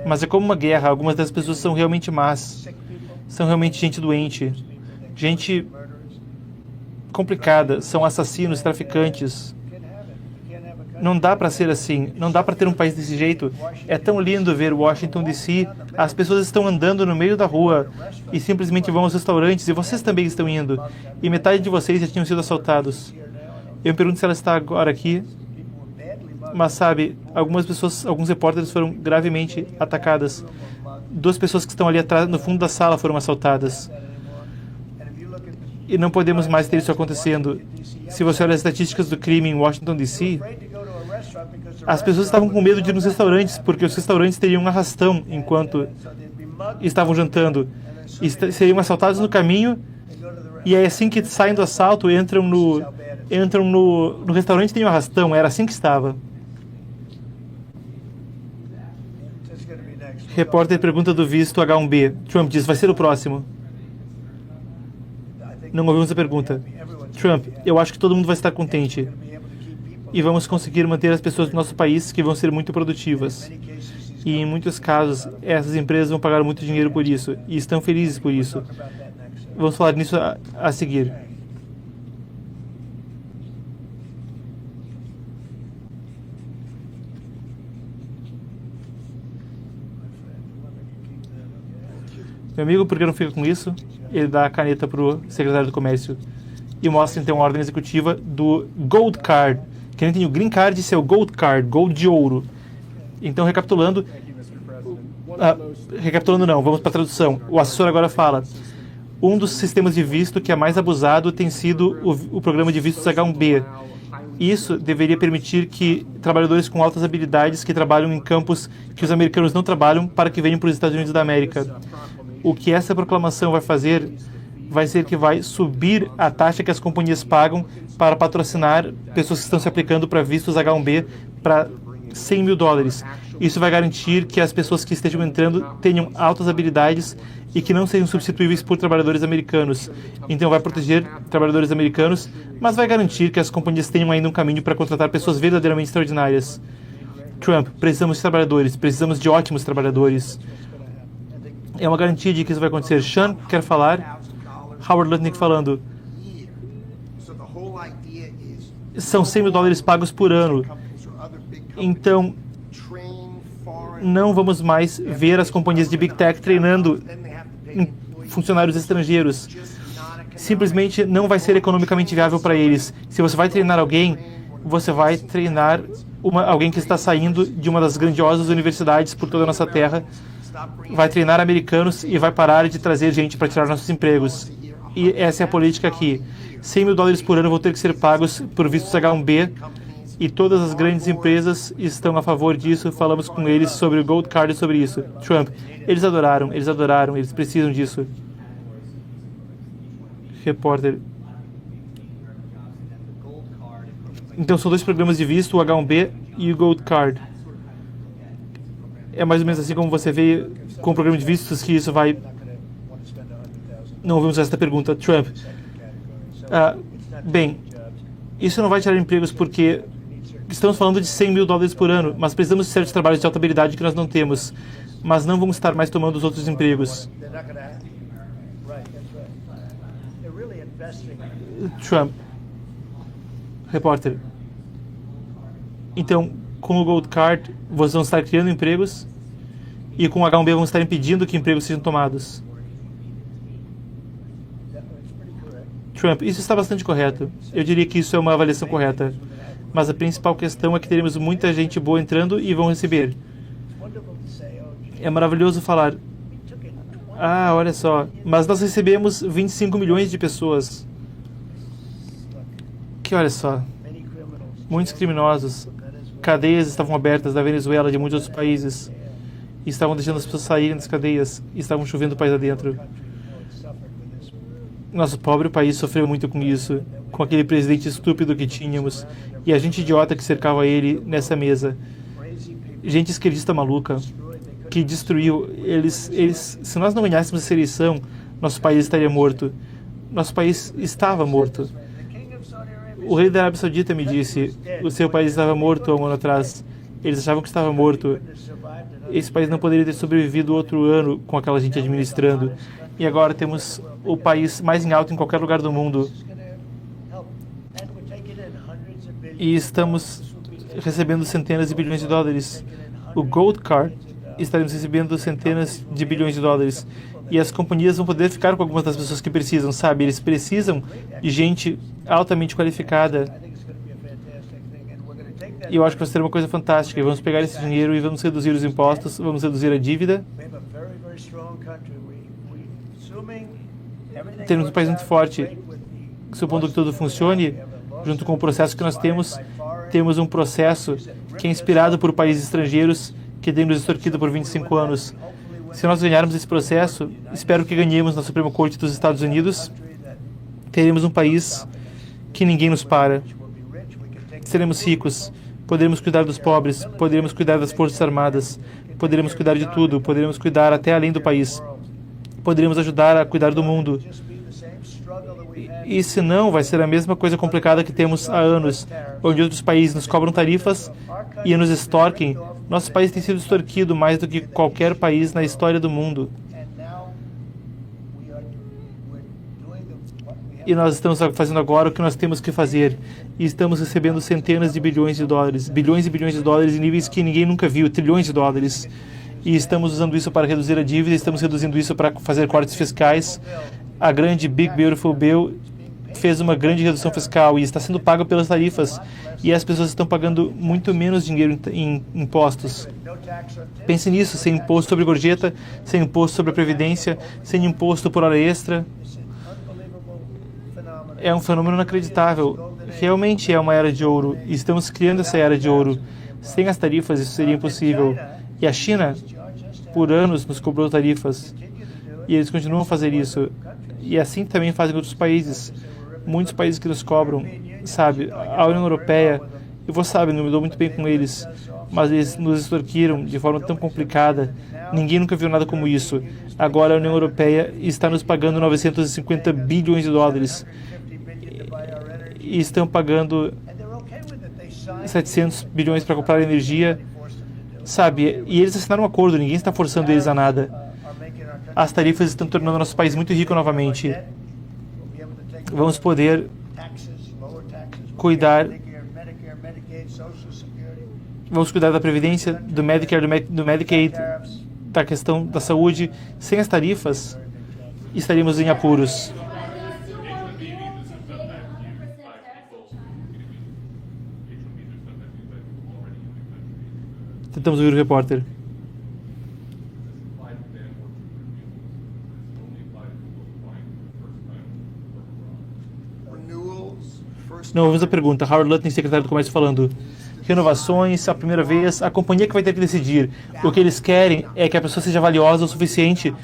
mas é como uma guerra. Algumas das pessoas são realmente más, são realmente gente doente, gente complicada, são assassinos, traficantes. Não dá para ser assim, não dá para ter um país desse jeito. É tão lindo ver Washington DC, as pessoas estão andando no meio da rua e simplesmente vão aos restaurantes, e vocês também estão indo, e metade de vocês já tinham sido assaltados. Eu me pergunto se ela está agora aqui. Mas sabe, algumas pessoas, alguns repórteres foram gravemente atacadas. 2 pessoas que estão ali atrás, no fundo da sala, foram assaltadas. E não podemos mais ter isso acontecendo. Se você olha as estatísticas do crime em Washington DC, as pessoas estavam com medo de ir nos restaurantes, porque os restaurantes teriam um arrastão enquanto estavam jantando. E seriam assaltados no caminho, e aí assim que saem do assalto, entram no restaurante e tem um arrastão. Era assim que estava. Repórter pergunta do visto H-1B. Trump diz, vai ser o próximo. Não ouvimos a pergunta. Trump, eu acho que todo mundo vai estar contente. E vamos conseguir manter as pessoas do nosso país, que vão ser muito produtivas. E em muitos casos, essas empresas vão pagar muito dinheiro por isso. E estão felizes por isso. Vamos falar nisso a seguir. Meu amigo, por que não fica com isso? Ele dá a caneta pro secretário do comércio e mostra então a ordem executiva do Gold Card. Que nem tem o Green Card, esse é o Gold Card, Gold de ouro. Então, recapitulando... recapitulando não, vamos para a tradução. O assessor agora fala: um dos sistemas de visto que é mais abusado tem sido o programa de vistos H1B. Isso deveria permitir que trabalhadores com altas habilidades que trabalham em campos que os americanos não trabalham para que venham para os Estados Unidos da América. O que essa proclamação vai fazer vai ser que vai subir a taxa que as companhias pagam para patrocinar pessoas que estão se aplicando para vistos H1B para $100 mil. Isso vai garantir que as pessoas que estejam entrando tenham altas habilidades e que não sejam substituíveis por trabalhadores americanos. Então vai proteger trabalhadores americanos, mas vai garantir que as companhias tenham ainda um caminho para contratar pessoas verdadeiramente extraordinárias. Trump, precisamos de trabalhadores, precisamos de ótimos trabalhadores. É uma garantia de que isso vai acontecer. Sean quer falar. Howard Lutnick falando. São $100 mil pagos por ano. Então, não vamos mais ver as companhias de Big Tech treinando funcionários estrangeiros. Simplesmente não vai ser economicamente viável para eles. Se você vai treinar alguém, você vai treinar alguém que está saindo de uma das grandiosas universidades por toda a nossa terra, vai treinar americanos e vai parar de trazer gente para tirar nossos empregos. E essa é a política aqui. $100 mil por ano vão ter que ser pagos por vistos H1B, e todas as grandes empresas estão a favor disso. Falamos com eles sobre o Gold Card e sobre isso. Trump, eles adoraram, eles precisam disso. Repórter. Então são dois programas de visto, o H1B e o Gold Card. É mais ou menos assim como você vê com o programa de vistos que isso vai... Não ouvimos esta pergunta. Trump. Bem, isso não vai tirar empregos porque estamos falando de $100 mil por ano, mas precisamos de certos trabalhos de alta habilidade que nós não temos. Mas não vamos estar mais tomando os outros empregos. Trump. Repórter. Então, com o Gold Card, vocês vão estar criando empregos e com o H1B vão estar impedindo que empregos sejam tomados. Trump, isso está bastante correto. Eu diria que isso é uma avaliação correta. Mas a principal questão é que teremos muita gente boa entrando e vão receber. É maravilhoso falar. Olha só. Mas nós recebemos 25 milhões de pessoas. Que olha só. Muitos criminosos. Cadeias estavam abertas da Venezuela, de muitos outros países. E estavam deixando as pessoas saírem das cadeias. E estavam chovendo o país adentro. Nosso pobre país sofreu muito com isso, com aquele presidente estúpido que tínhamos e a gente idiota que cercava ele nessa mesa. Gente esquerdista maluca que destruiu eles. Se nós não ganhássemos essa eleição, nosso país estaria morto. Nosso país estava morto. O rei da Arábia Saudita me disse: o seu país estava morto há um ano atrás. Eles achavam que estava morto. Esse país não poderia ter sobrevivido outro ano com aquela gente administrando. E agora temos o país mais em alta em qualquer lugar do mundo. E estamos recebendo centenas de bilhões de dólares. O Gold Card, estaremos recebendo centenas de bilhões de dólares. E as companhias vão poder ficar com algumas das pessoas que precisam, sabe? Eles precisam de gente altamente qualificada. E eu acho que vai ser uma coisa fantástica. E vamos pegar esse dinheiro e vamos reduzir os impostos, vamos reduzir a dívida. Temos um país muito forte. Supondo que tudo funcione, junto com o processo que nós temos, temos um processo que é inspirado por países estrangeiros que têm nos extorquido por 25 anos. Se nós ganharmos esse processo, espero que ganhemos na Suprema Corte dos Estados Unidos, teremos um país que ninguém nos para. Seremos ricos, poderemos cuidar dos pobres, poderemos cuidar das Forças Armadas, poderemos cuidar de tudo, poderemos cuidar até além do país. Poderíamos ajudar a cuidar do mundo. E se não, vai ser a mesma coisa complicada que temos há anos, onde outros países nos cobram tarifas e nos extorquem. Nosso país tem sido extorquido mais do que qualquer país na história do mundo. E nós estamos fazendo agora o que nós temos que fazer. E estamos recebendo centenas de bilhões de dólares. Bilhões e bilhões de dólares em níveis que ninguém nunca viu. Trilhões de dólares. e estamos usando isso para reduzir a dívida, estamos reduzindo isso para fazer cortes fiscais. A grande Big Beautiful Bill fez uma grande redução fiscal e está sendo paga pelas tarifas, e as pessoas estão pagando muito menos dinheiro em impostos. Pense nisso, sem imposto sobre gorjeta, sem imposto sobre a previdência, sem imposto por hora extra. É um fenômeno inacreditável. Realmente é uma era de ouro. E estamos criando essa era de ouro. Sem as tarifas, isso seria impossível. E a China, por anos, nos cobrou tarifas. E eles continuam a fazer isso. E assim também fazem outros países. Muitos países que nos cobram, sabe? A União Europeia, eu vou saber, não me dou muito bem com eles, mas eles nos extorquiram de forma tão complicada. Ninguém nunca viu nada como isso. Agora a União Europeia está nos pagando 950 bilhões de dólares. E estão pagando 700 bilhões para comprar energia, sabe? E eles assinaram um acordo, ninguém está forçando eles a nada. As tarifas estão tornando nosso país muito rico novamente. Vamos poder cuidar da Previdência, do Medicare, do Medicaid, da questão da saúde. Sem as tarifas, estaríamos em apuros. Tentamos ouvir o repórter. Não, ouvimos a pergunta. Howard Lutnick, secretário do Comércio, falando: renovações, a primeira vez, a companhia que vai ter que decidir. O que eles querem é que a pessoa seja valiosa o suficiente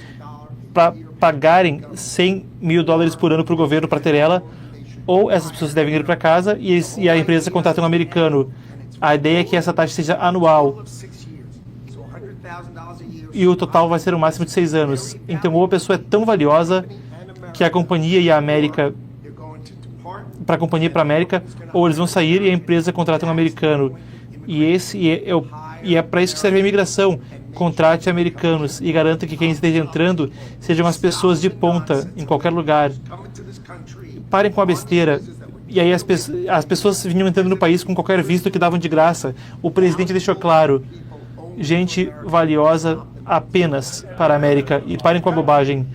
para pagarem 100 mil dólares por ano para o governo para ter ela, ou essas pessoas devem ir para casa e a empresa contrata um americano. A ideia é que essa taxa seja anual. E o total vai ser o máximo de 6 anos. Então, ou a pessoa é tão valiosa que a companhia e a América, para a companhia e para a América, ou eles vão sair e a empresa contrata um americano. E é para isso que serve a imigração. Contrate americanos e garanta que quem esteja entrando sejam as pessoas de ponta, em qualquer lugar. Parem com a besteira. E aí as pessoas vinham entrando no país com qualquer visto que davam de graça. O presidente deixou claro: gente valiosa apenas para a América. E parem com a bobagem.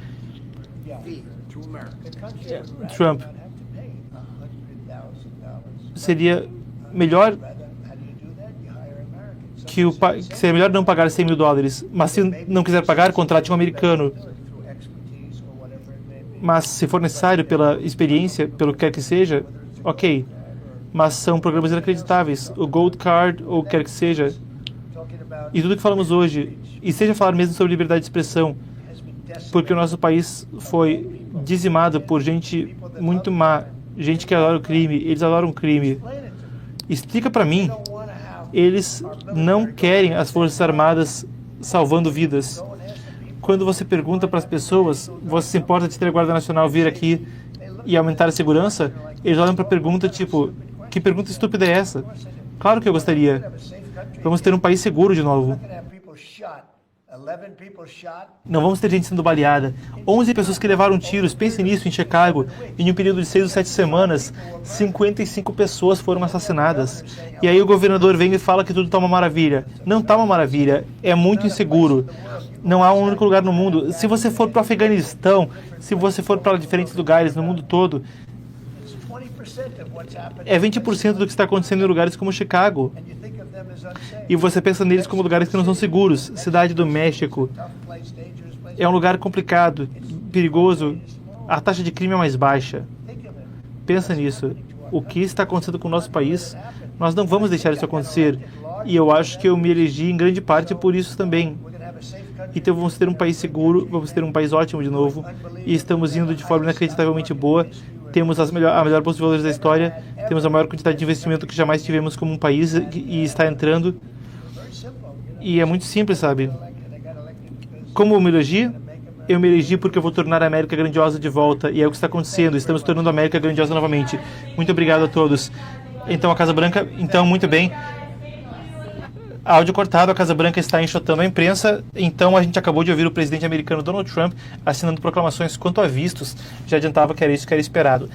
Trump, seria melhor seria melhor não pagar 100 mil dólares. Mas se não quiser pagar, contrate um americano. Mas se for necessário, pela experiência, pelo que quer que seja, ok. Mas são programas inacreditáveis. O Gold Card, ou quer que seja. E tudo que falamos hoje, e seja falar mesmo sobre liberdade de expressão, porque o nosso país foi dizimado por gente muito má, gente que adora o crime. Eles adoram o crime. Explica para mim. Eles não querem as Forças Armadas salvando vidas. Quando você pergunta para as pessoas: você se importa de ter a Guarda Nacional vir aqui e aumentar a segurança? Eles olham para a pergunta tipo: que pergunta estúpida é essa? Claro que eu gostaria. Vamos ter um país seguro de novo. Não vamos ter gente sendo baleada. 11 pessoas que levaram tiros. Pense nisso, em Chicago. Em um período de 6 ou 7 semanas, 55 pessoas foram assassinadas. E aí o governador vem e fala que tudo está uma maravilha. Não está uma maravilha. É muito inseguro. Não há um único lugar no mundo. Se você for para o Afeganistão, se você for para diferentes lugares no mundo todo, é 20% do que está acontecendo em lugares como Chicago. E você pensa neles como lugares que não são seguros. Cidade do México é um lugar complicado, perigoso. A taxa de crime é mais baixa. Pensa nisso. O que está acontecendo com o nosso país, nós não vamos deixar isso acontecer. E eu acho que eu me elegi em grande parte por isso também. Então vamos ter um país seguro, vamos ter um país ótimo de novo. E estamos indo de forma inacreditavelmente boa. Temos a melhor bolsa de valores da história, temos a maior quantidade de investimento que jamais tivemos como um país e está entrando. E é muito simples, sabe? Como eu me elegi? Eu me elegi porque eu vou tornar a América grandiosa de volta. E é o que está acontecendo, estamos tornando a América grandiosa novamente. Muito obrigado a todos. Então, a Casa Branca, muito bem. Áudio cortado, a Casa Branca está enxotando a imprensa. Então, a gente acabou de ouvir o presidente americano Donald Trump assinando proclamações quanto a vistos. Já adiantava que era isso que era esperado.